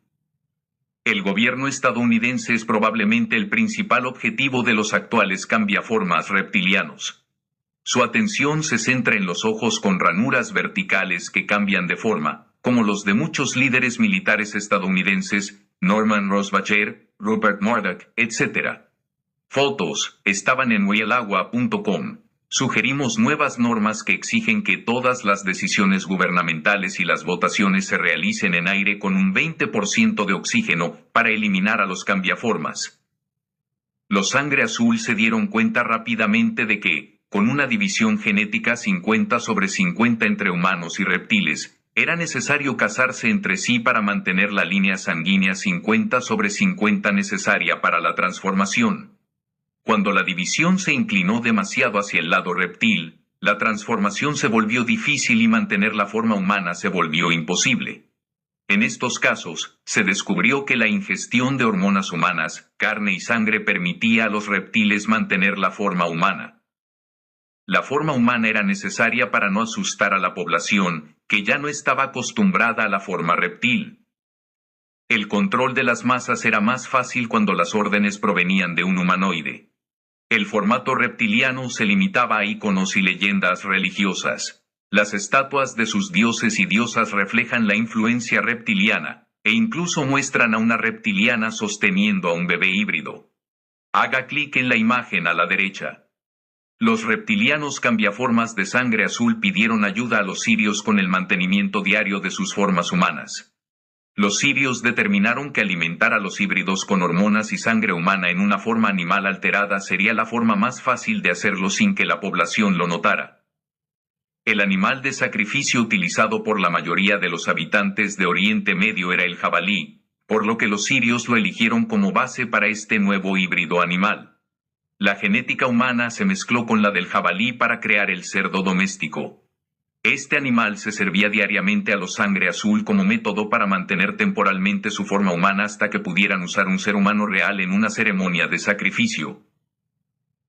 El gobierno estadounidense es probablemente el principal objetivo de los actuales cambiaformas reptilianos. Su atención se centra en los ojos con ranuras verticales que cambian de forma, como los de muchos líderes militares estadounidenses, Norman Rosbacher, Rupert Murdoch, etc. Fotos estaban en wayalagua.com. Sugerimos nuevas normas que exigen que todas las decisiones gubernamentales y las votaciones se realicen en aire con un 20% de oxígeno para eliminar a los cambiaformas. Los Sangre Azul se dieron cuenta rápidamente de que, con una división genética 50/50 entre humanos y reptiles, era necesario casarse entre sí para mantener la línea sanguínea 50/50 necesaria para la transformación. Cuando la división se inclinó demasiado hacia el lado reptil, la transformación se volvió difícil y mantener la forma humana se volvió imposible. En estos casos, se descubrió que la ingestión de hormonas humanas, carne y sangre permitía a los reptiles mantener la forma humana. La forma humana era necesaria para no asustar a la población, que ya no estaba acostumbrada a la forma reptil. El control de las masas era más fácil cuando las órdenes provenían de un humanoide. El formato reptiliano se limitaba a íconos y leyendas religiosas. Las estatuas de sus dioses y diosas reflejan la influencia reptiliana, e incluso muestran a una reptiliana sosteniendo a un bebé híbrido. Haga clic en la imagen a la derecha. Los reptilianos cambiaformas de Sangre Azul pidieron ayuda a los sirios con el mantenimiento diario de sus formas humanas. Los sirios determinaron que alimentar a los híbridos con hormonas y sangre humana en una forma animal alterada sería la forma más fácil de hacerlo sin que la población lo notara. El animal de sacrificio utilizado por la mayoría de los habitantes de Oriente Medio era el jabalí, por lo que los sirios lo eligieron como base para este nuevo híbrido animal. La genética humana se mezcló con la del jabalí para crear el cerdo doméstico. Este animal se servía diariamente a los Sangre Azul como método para mantener temporalmente su forma humana hasta que pudieran usar un ser humano real en una ceremonia de sacrificio.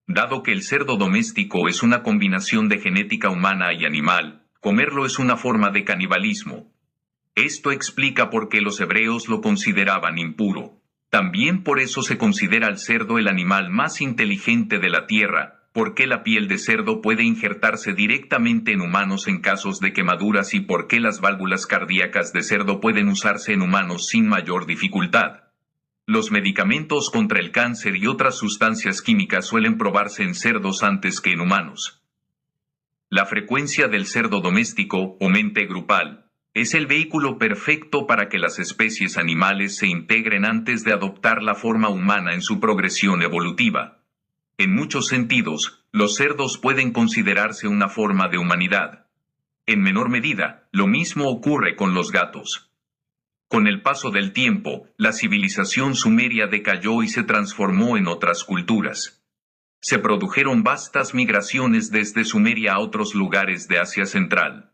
Dado que el cerdo doméstico es una combinación de genética humana y animal, comerlo es una forma de canibalismo. Esto explica por qué los hebreos lo consideraban impuro. También por eso se considera al cerdo el animal más inteligente de la tierra, porque la piel de cerdo puede injertarse directamente en humanos en casos de quemaduras y por qué las válvulas cardíacas de cerdo pueden usarse en humanos sin mayor dificultad. Los medicamentos contra el cáncer y otras sustancias químicas suelen probarse en cerdos antes que en humanos. La frecuencia del cerdo doméstico, o mente grupal, es el vehículo perfecto para que las especies animales se integren antes de adoptar la forma humana en su progresión evolutiva. En muchos sentidos, los cerdos pueden considerarse una forma de humanidad. En menor medida, lo mismo ocurre con los gatos. Con el paso del tiempo, la civilización sumeria decayó y se transformó en otras culturas. Se produjeron vastas migraciones desde Sumeria a otros lugares de Asia Central.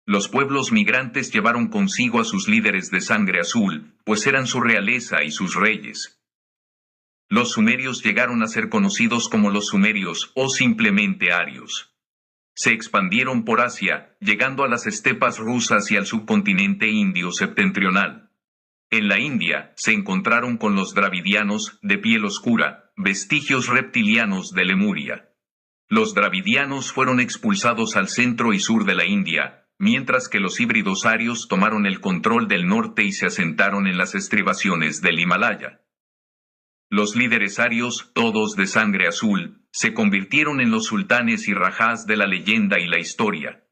Los pueblos migrantes llevaron consigo a sus líderes de sangre azul, pues eran su realeza y sus reyes. Los sumerios llegaron a ser conocidos como los sumerios o simplemente arios. Se expandieron por Asia, llegando a las estepas rusas y al subcontinente indio septentrional. En la India, se encontraron con los dravidianos, de piel oscura, vestigios reptilianos de Lemuria. Los dravidianos fueron expulsados al centro y sur de la India, mientras que los híbridos arios tomaron el control del norte y se asentaron en las estribaciones del Himalaya. Los líderes arios, todos de sangre azul, se convirtieron en los sultanes y rajás de la leyenda y la historia.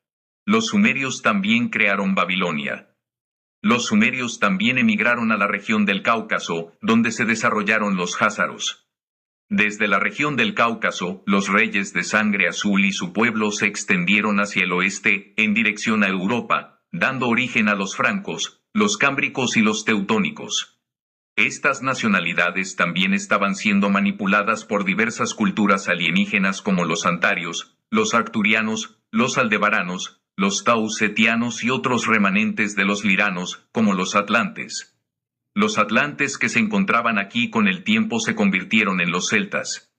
Los sumerios también crearon Babilonia. Los sumerios también emigraron a la región del Cáucaso, donde se desarrollaron los házaros. Desde la región del Cáucaso, los reyes de sangre azul y su pueblo se extendieron hacia el oeste, en dirección a Europa, dando origen a los francos, los cámbricos y los teutónicos. Estas nacionalidades también estaban siendo manipuladas por diversas culturas alienígenas como los antarios, los arcturianos, los aldebaranos, los tausetianos y otros remanentes de los liranos, como los atlantes. Los atlantes que se encontraban aquí con el tiempo se convirtieron en los celtas.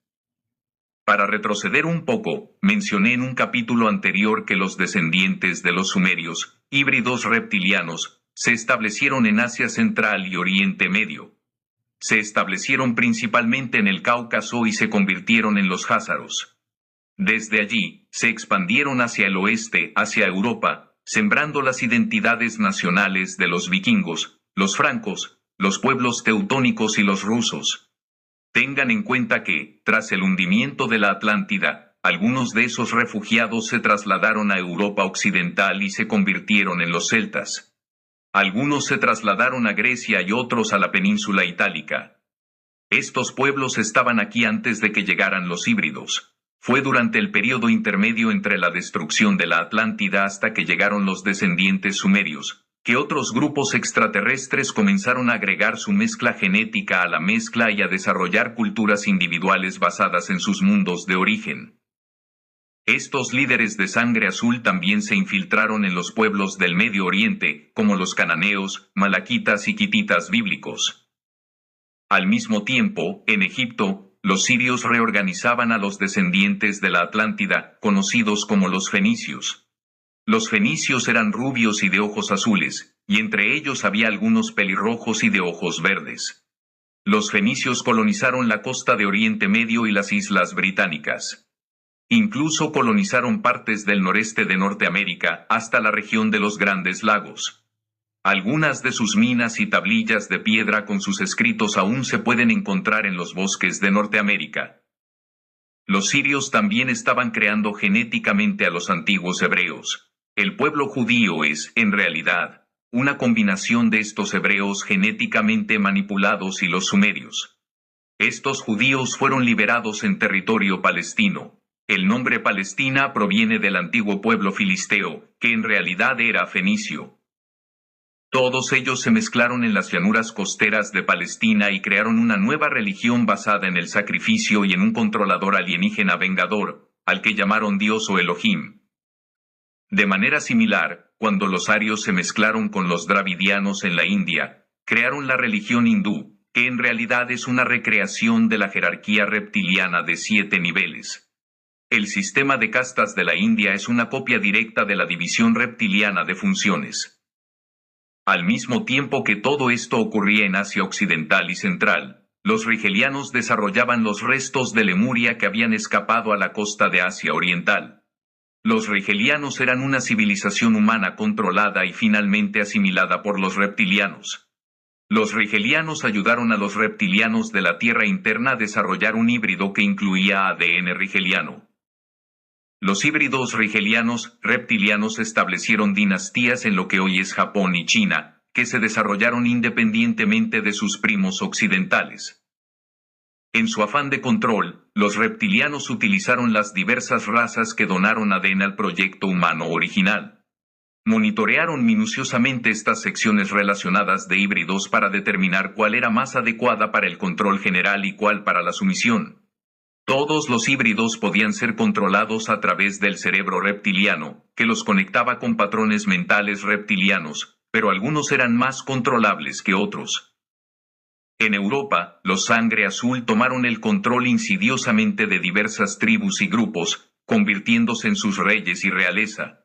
Para retroceder un poco, mencioné en un capítulo anterior que los descendientes de los sumerios, híbridos reptilianos, se establecieron en Asia Central y Oriente Medio. Se establecieron principalmente en el Cáucaso y se convirtieron en los házaros. Desde allí, se expandieron hacia el oeste, hacia Europa, sembrando las identidades nacionales de los vikingos, los francos, los pueblos teutónicos y los rusos. Tengan en cuenta que, tras el hundimiento de la Atlántida, algunos de esos refugiados se trasladaron a Europa Occidental y se convirtieron en los celtas. Algunos se trasladaron a Grecia y otros a la península itálica. Estos pueblos estaban aquí antes de que llegaran los híbridos. Fue durante el período intermedio entre la destrucción de la Atlántida hasta que llegaron los descendientes sumerios, que otros grupos extraterrestres comenzaron a agregar su mezcla genética a la mezcla y a desarrollar culturas individuales basadas en sus mundos de origen. Estos líderes de sangre azul también se infiltraron en los pueblos del Medio Oriente, como los cananeos, malaquitas y quititas bíblicos. Al mismo tiempo, en Egipto, los sirios reorganizaban a los descendientes de la Atlántida, conocidos como los fenicios. Los fenicios eran rubios y de ojos azules, y entre ellos había algunos pelirrojos y de ojos verdes. Los fenicios colonizaron la costa de Oriente Medio y las islas británicas. Incluso colonizaron partes del noreste de Norteamérica hasta la región de los Grandes Lagos. Algunas de sus minas y tablillas de piedra con sus escritos aún se pueden encontrar en los bosques de Norteamérica. Los sirios también estaban creando genéticamente a los antiguos hebreos. El pueblo judío es, en realidad, una combinación de estos hebreos genéticamente manipulados y los sumerios. Estos judíos fueron liberados en territorio palestino. El nombre Palestina proviene del antiguo pueblo filisteo, que en realidad era fenicio. Todos ellos se mezclaron en las llanuras costeras de Palestina y crearon una nueva religión basada en el sacrificio y en un controlador alienígena vengador, al que llamaron Dios o Elohim. De manera similar, cuando los arios se mezclaron con los dravidianos en la India, crearon la religión hindú, que en realidad es una recreación de la jerarquía reptiliana de 7 niveles. El sistema de castas de la India es una copia directa de la división reptiliana de funciones. Al mismo tiempo que todo esto ocurría en Asia Occidental y Central, los rigelianos desarrollaban los restos de Lemuria que habían escapado a la costa de Asia Oriental. Los rigelianos eran una civilización humana controlada y finalmente asimilada por los reptilianos. Los rigelianos ayudaron a los reptilianos de la Tierra interna a desarrollar un híbrido que incluía ADN rigeliano. Los híbridos rigelianos reptilianos establecieron dinastías en lo que hoy es Japón y China, que se desarrollaron independientemente de sus primos occidentales. En su afán de control, los reptilianos utilizaron las diversas razas que donaron ADN al proyecto humano original. Monitorearon minuciosamente estas secciones relacionadas de híbridos para determinar cuál era más adecuada para el control general y cuál para la sumisión. Todos los híbridos podían ser controlados a través del cerebro reptiliano, que los conectaba con patrones mentales reptilianos, pero algunos eran más controlables que otros. En Europa, los sangre azul tomaron el control insidiosamente de diversas tribus y grupos, convirtiéndose en sus reyes y realeza.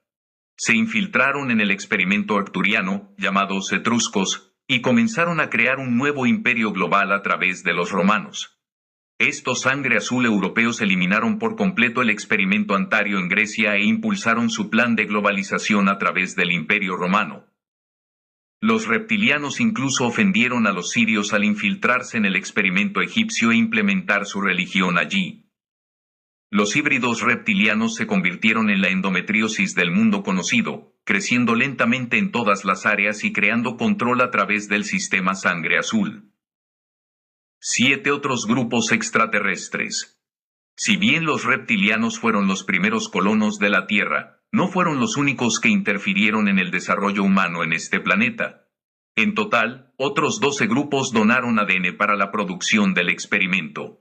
Se infiltraron en el experimento arturiano, llamados etruscos, y comenzaron a crear un nuevo imperio global a través de los romanos. Estos sangre azul europeos eliminaron por completo el experimento antario en Grecia e impulsaron su plan de globalización a través del Imperio Romano. Los reptilianos incluso ofendieron a los sirios al infiltrarse en el experimento egipcio e implementar su religión allí. Los híbridos reptilianos se convirtieron en la endometriosis del mundo conocido, creciendo lentamente en todas las áreas y creando control a través del sistema sangre azul. 7 otros grupos extraterrestres. Si bien los reptilianos fueron los primeros colonos de la Tierra, no fueron los únicos que interfirieron en el desarrollo humano en este planeta. En total, otros 12 grupos donaron ADN para la producción del experimento.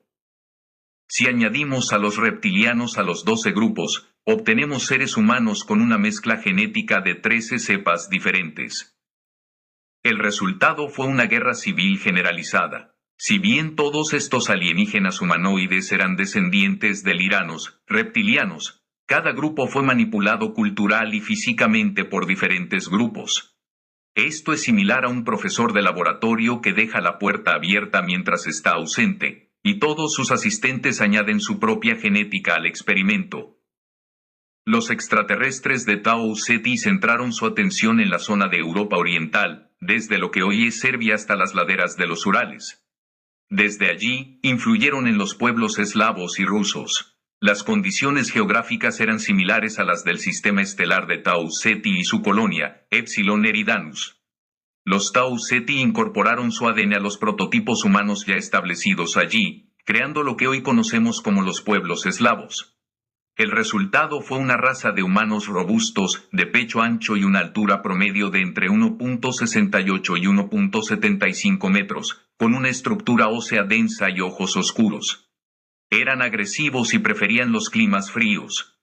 Si añadimos a los reptilianos a los 12 grupos, obtenemos seres humanos con una mezcla genética de 13 cepas diferentes. El resultado fue una guerra civil generalizada. Si bien todos estos alienígenas humanoides eran descendientes de liranos, reptilianos, cada grupo fue manipulado cultural y físicamente por diferentes grupos. Esto es similar a un profesor de laboratorio que deja la puerta abierta mientras está ausente, y todos sus asistentes añaden su propia genética al experimento. Los extraterrestres de Tau Ceti centraron su atención en la zona de Europa Oriental, desde lo que hoy es Serbia hasta las laderas de los Urales. Desde allí, influyeron en los pueblos eslavos y rusos. Las condiciones geográficas eran similares a las del sistema estelar de Tau Ceti y su colonia, Epsilon Eridanus. Los Tau Ceti incorporaron su ADN a los prototipos humanos ya establecidos allí, creando lo que hoy conocemos como los pueblos eslavos. El resultado fue una raza de humanos robustos, de pecho ancho y una altura promedio de entre 1.68 y 1.75 metros, con una estructura ósea densa y ojos oscuros. Eran agresivos y preferían los climas fríos.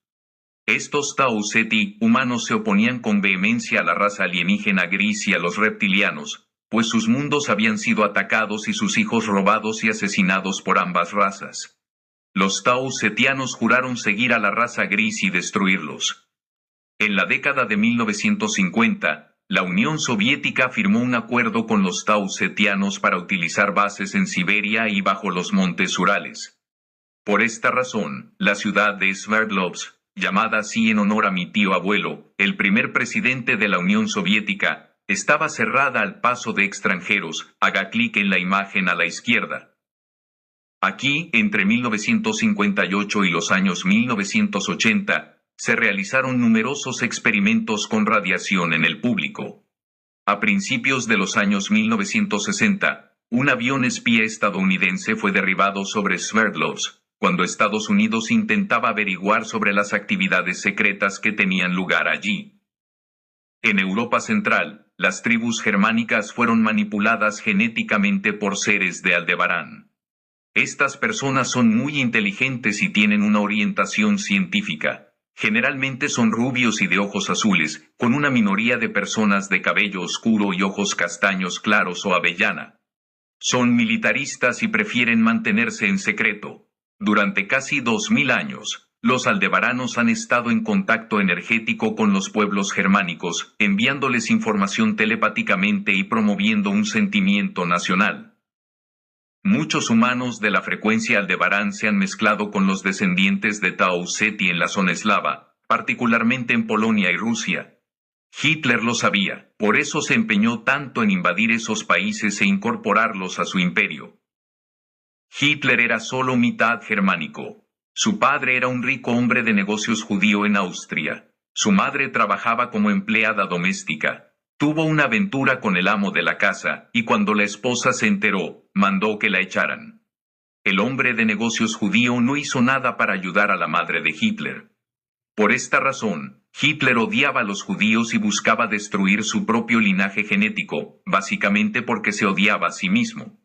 Estos Tau Ceti humanos se oponían con vehemencia a la raza alienígena gris y a los reptilianos, pues sus mundos habían sido atacados y sus hijos robados y asesinados por ambas razas. Los Tau Cetianos juraron seguir a la raza gris y destruirlos. En la década de 1950, la Unión Soviética firmó un acuerdo con los Tau Cetianos para utilizar bases en Siberia y bajo los montes Urales. Por esta razón, la ciudad de Sverdlovsk, llamada así en honor a mi tío abuelo, el primer presidente de la Unión Soviética, estaba cerrada al paso de extranjeros. Haga clic en la imagen a la izquierda. Aquí, entre 1958 y los años 1980, se realizaron numerosos experimentos con radiación en el público. A principios de los años 1960, un avión espía estadounidense fue derribado sobre Sverdlovsk, cuando Estados Unidos intentaba averiguar sobre las actividades secretas que tenían lugar allí. En Europa Central, las tribus germánicas fueron manipuladas genéticamente por seres de Aldebarán. Estas personas son muy inteligentes y tienen una orientación científica. Generalmente son rubios y de ojos azules, con una minoría de personas de cabello oscuro y ojos castaños claros o avellana. Son militaristas y prefieren mantenerse en secreto. Durante casi 2000 años, los aldebaranos han estado en contacto energético con los pueblos germánicos, enviándoles información telepáticamente y promoviendo un sentimiento nacional. Muchos humanos de la frecuencia Aldebarán se han mezclado con los descendientes de Tau Ceti en la zona eslava, particularmente en Polonia y Rusia. Hitler lo sabía, por eso se empeñó tanto en invadir esos países e incorporarlos a su imperio. Hitler era solo mitad germánico. Su padre era un rico hombre de negocios judío en Austria. Su madre trabajaba como empleada doméstica. Tuvo una aventura con el amo de la casa, y cuando la esposa se enteró, mandó que la echaran. El hombre de negocios judío no hizo nada para ayudar a la madre de Hitler. Por esta razón, Hitler odiaba a los judíos y buscaba destruir su propio linaje genético, básicamente porque se odiaba a sí mismo.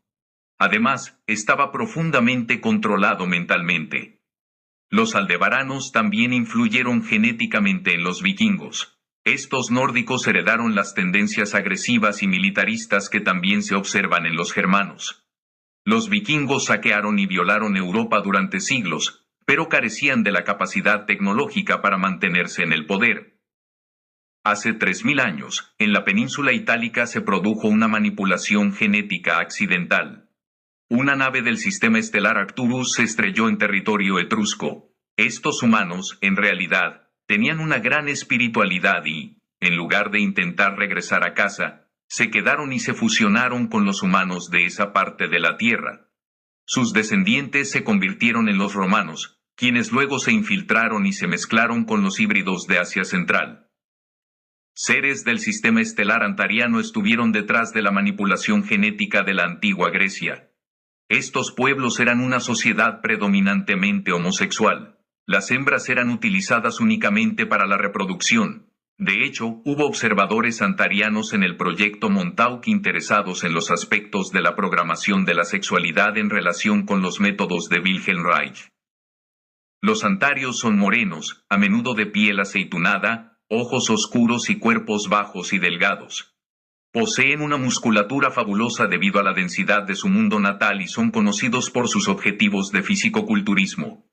Además, estaba profundamente controlado mentalmente. Los aldebaranos también influyeron genéticamente en los vikingos. Estos nórdicos heredaron las tendencias agresivas y militaristas que también se observan en los germanos. Los vikingos saquearon y violaron Europa durante siglos, pero carecían de la capacidad tecnológica para mantenerse en el poder. Hace 3000 años, en la península itálica se produjo una manipulación genética accidental. Una nave del sistema estelar Arcturus se estrelló en territorio etrusco. Estos humanos, en realidad, tenían una gran espiritualidad y, en lugar de intentar regresar a casa, se quedaron y se fusionaron con los humanos de esa parte de la tierra. Sus descendientes se convirtieron en los romanos, quienes luego se infiltraron y se mezclaron con los híbridos de Asia Central. Seres del sistema estelar antariano estuvieron detrás de la manipulación genética de la antigua Grecia. Estos pueblos eran una sociedad predominantemente homosexual. Las hembras eran utilizadas únicamente para la reproducción. De hecho, hubo observadores antarianos en el proyecto Montauk interesados en los aspectos de la programación de la sexualidad en relación con los métodos de Wilhelm Reich. Los antarios son morenos, a menudo de piel aceitunada, ojos oscuros y cuerpos bajos y delgados. Poseen una musculatura fabulosa debido a la densidad de su mundo natal y son conocidos por sus objetivos de fisicoculturismo.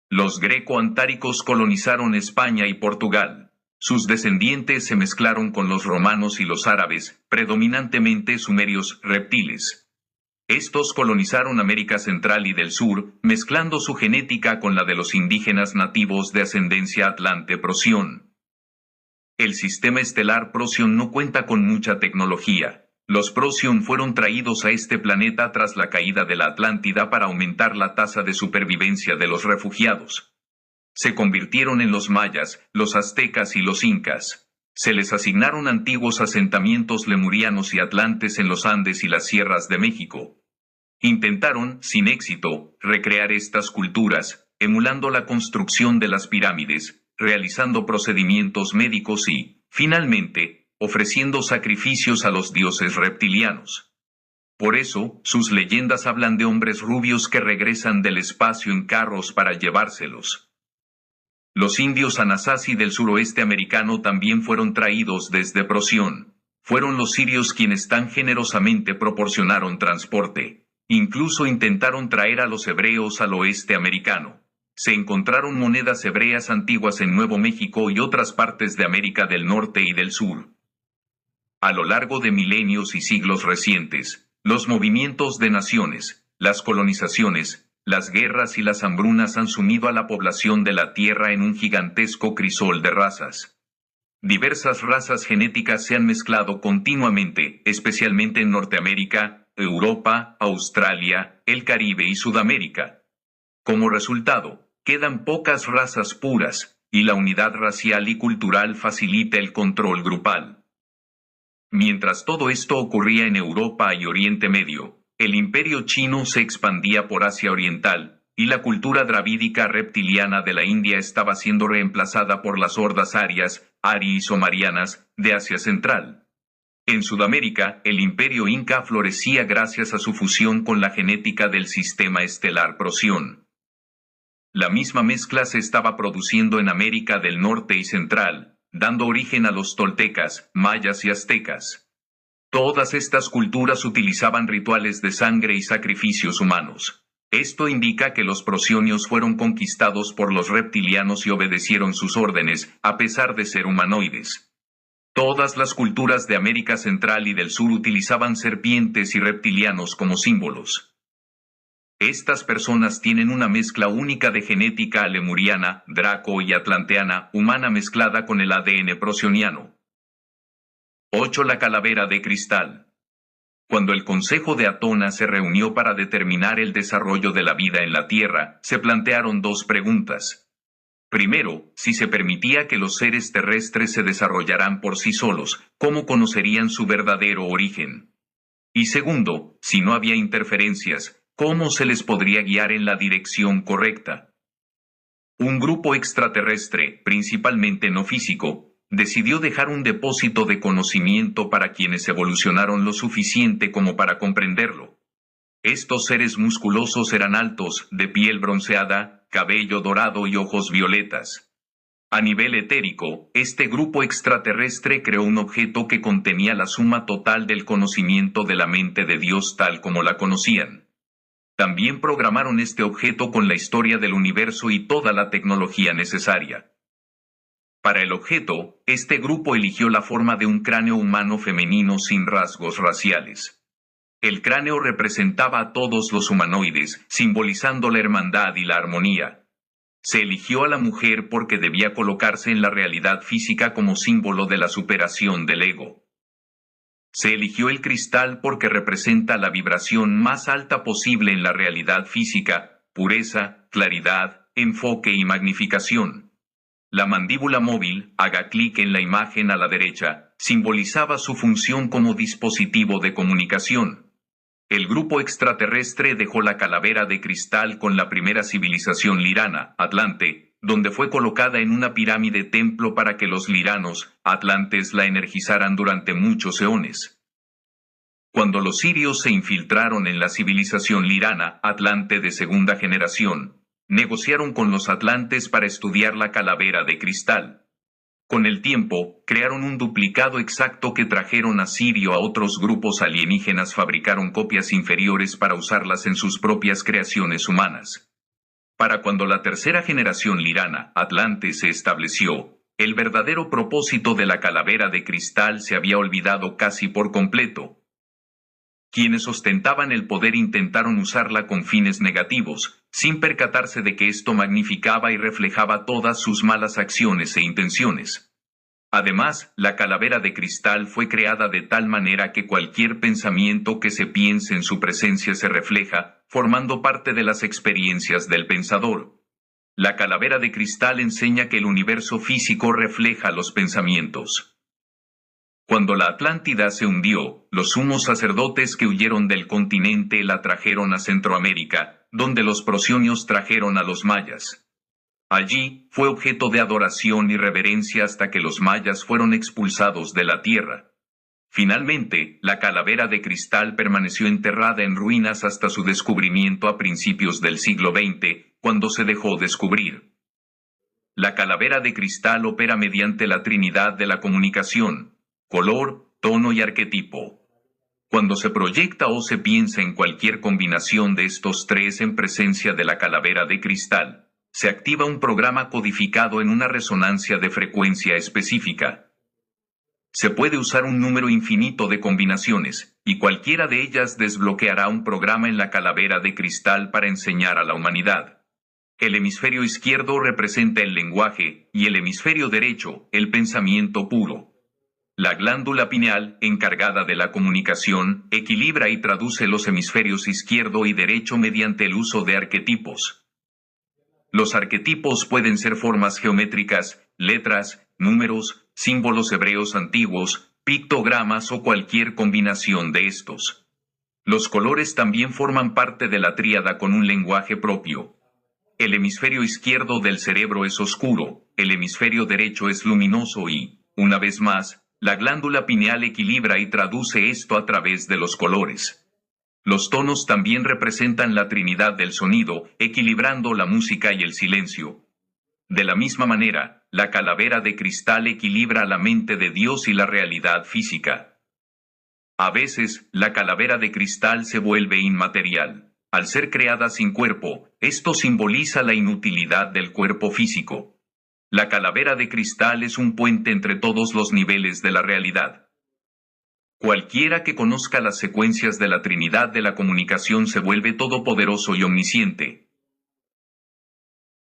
Los greco-antáricos colonizaron España y Portugal. Sus descendientes se mezclaron con los romanos y los árabes, predominantemente sumerios reptiles. Estos colonizaron América Central y del Sur, mezclando su genética con la de los indígenas nativos de ascendencia atlante-Procyon. El sistema estelar Procyon no cuenta con mucha tecnología. Los Procyon fueron traídos a este planeta tras la caída de la Atlántida para aumentar la tasa de supervivencia de los refugiados. Se convirtieron en los mayas, los aztecas y los incas. Se les asignaron antiguos asentamientos lemurianos y atlantes en los Andes y las sierras de México. Intentaron, sin éxito, recrear estas culturas, emulando la construcción de las pirámides, realizando procedimientos médicos y, finalmente, ofreciendo sacrificios a los dioses reptilianos. Por eso, sus leyendas hablan de hombres rubios que regresan del espacio en carros para llevárselos. Los indios Anasazi del suroeste americano también fueron traídos desde Procyon. Fueron los sirios quienes tan generosamente proporcionaron transporte. Incluso intentaron traer a los hebreos al oeste americano. Se encontraron monedas hebreas antiguas en Nuevo México y otras partes de América del Norte y del Sur. A lo largo de milenios y siglos recientes, los movimientos de naciones, las colonizaciones, las guerras y las hambrunas han sumido a la población de la Tierra en un gigantesco crisol de razas. Diversas razas genéticas se han mezclado continuamente, especialmente en Norteamérica, Europa, Australia, el Caribe y Sudamérica. Como resultado, quedan pocas razas puras, y la unidad racial y cultural facilita el control grupal. Mientras todo esto ocurría en Europa y Oriente Medio, el imperio chino se expandía por Asia Oriental, y la cultura dravídica reptiliana de la India estaba siendo reemplazada por las hordas arias, ari-somarianas, de Asia Central. En Sudamérica, el imperio inca florecía gracias a su fusión con la genética del sistema estelar Procyon. La misma mezcla se estaba produciendo en América del Norte y Central, dando origen a los toltecas, mayas y aztecas. Todas estas culturas utilizaban rituales de sangre y sacrificios humanos. Esto indica que los procyonios fueron conquistados por los reptilianos y obedecieron sus órdenes, a pesar de ser humanoides. Todas las culturas de América Central y del Sur utilizaban serpientes y reptilianos como símbolos. Estas personas tienen una mezcla única de genética lemuriana, draco y atlanteana, humana mezclada con el ADN procyoniano. 8. La calavera de cristal. Cuando el Consejo de Atona se reunió para determinar el desarrollo de la vida en la Tierra, se plantearon dos preguntas. Primero, si se permitía que los seres terrestres se desarrollaran por sí solos, ¿cómo conocerían su verdadero origen? Y segundo, si no había interferencias, ¿cómo se les podría guiar en la dirección correcta? Un grupo extraterrestre, principalmente no físico, decidió dejar un depósito de conocimiento para quienes evolucionaron lo suficiente como para comprenderlo. Estos seres musculosos eran altos, de piel bronceada, cabello dorado y ojos violetas. A nivel etérico, este grupo extraterrestre creó un objeto que contenía la suma total del conocimiento de la mente de Dios tal como la conocían. También programaron este objeto con la historia del universo y toda la tecnología necesaria. Para el objeto, este grupo eligió la forma de un cráneo humano femenino sin rasgos raciales. El cráneo representaba a todos los humanoides, simbolizando la hermandad y la armonía. Se eligió a la mujer porque debía colocarse en la realidad física como símbolo de la superación del ego. Se eligió el cristal porque representa la vibración más alta posible en la realidad física, pureza, claridad, enfoque y magnificación. La mandíbula móvil, haga clic en la imagen a la derecha, simbolizaba su función como dispositivo de comunicación. El grupo extraterrestre dejó la calavera de cristal con la primera civilización lirana, Atlante, donde fue colocada en una pirámide templo para que los liranos, atlantes, la energizaran durante muchos eones. Cuando los sirios se infiltraron en la civilización lirana, Atlante de segunda generación, negociaron con los atlantes para estudiar la calavera de cristal. Con el tiempo, crearon un duplicado exacto que trajeron a Sirio a otros grupos alienígenas, fabricaron copias inferiores para usarlas en sus propias creaciones humanas. Para cuando la tercera generación lirana, Atlante, se estableció, el verdadero propósito de la calavera de cristal se había olvidado casi por completo. Quienes ostentaban el poder intentaron usarla con fines negativos, sin percatarse de que esto magnificaba y reflejaba todas sus malas acciones e intenciones. Además, la calavera de cristal fue creada de tal manera que cualquier pensamiento que se piense en su presencia se refleja, formando parte de las experiencias del pensador. La calavera de cristal enseña que el universo físico refleja los pensamientos. Cuando la Atlántida se hundió, los sumos sacerdotes que huyeron del continente la trajeron a Centroamérica, donde los prosionios trajeron a los mayas. Allí, fue objeto de adoración y reverencia hasta que los mayas fueron expulsados de la tierra. Finalmente, la calavera de cristal permaneció enterrada en ruinas hasta su descubrimiento a principios del siglo XX, cuando se dejó descubrir. La calavera de cristal opera mediante la trinidad de la comunicación: color, tono y arquetipo. Cuando se proyecta o se piensa en cualquier combinación de estos tres en presencia de la calavera de cristal, se activa un programa codificado en una resonancia de frecuencia específica. Se puede usar un número infinito de combinaciones, y cualquiera de ellas desbloqueará un programa en la calavera de cristal para enseñar a la humanidad. El hemisferio izquierdo representa el lenguaje, y el hemisferio derecho, el pensamiento puro. La glándula pineal, encargada de la comunicación, equilibra y traduce los hemisferios izquierdo y derecho mediante el uso de arquetipos. Los arquetipos pueden ser formas geométricas, letras, números, símbolos hebreos antiguos, pictogramas o cualquier combinación de estos. Los colores también forman parte de la tríada con un lenguaje propio. El hemisferio izquierdo del cerebro es oscuro, el hemisferio derecho es luminoso y, una vez más, la glándula pineal equilibra y traduce esto a través de los colores. Los tonos también representan la trinidad del sonido, equilibrando la música y el silencio. De la misma manera, la calavera de cristal equilibra la mente de Dios y la realidad física. A veces, la calavera de cristal se vuelve inmaterial. Al ser creada sin cuerpo, esto simboliza la inutilidad del cuerpo físico. La calavera de cristal es un puente entre todos los niveles de la realidad. Cualquiera que conozca las secuencias de la Trinidad de la comunicación se vuelve todopoderoso y omnisciente.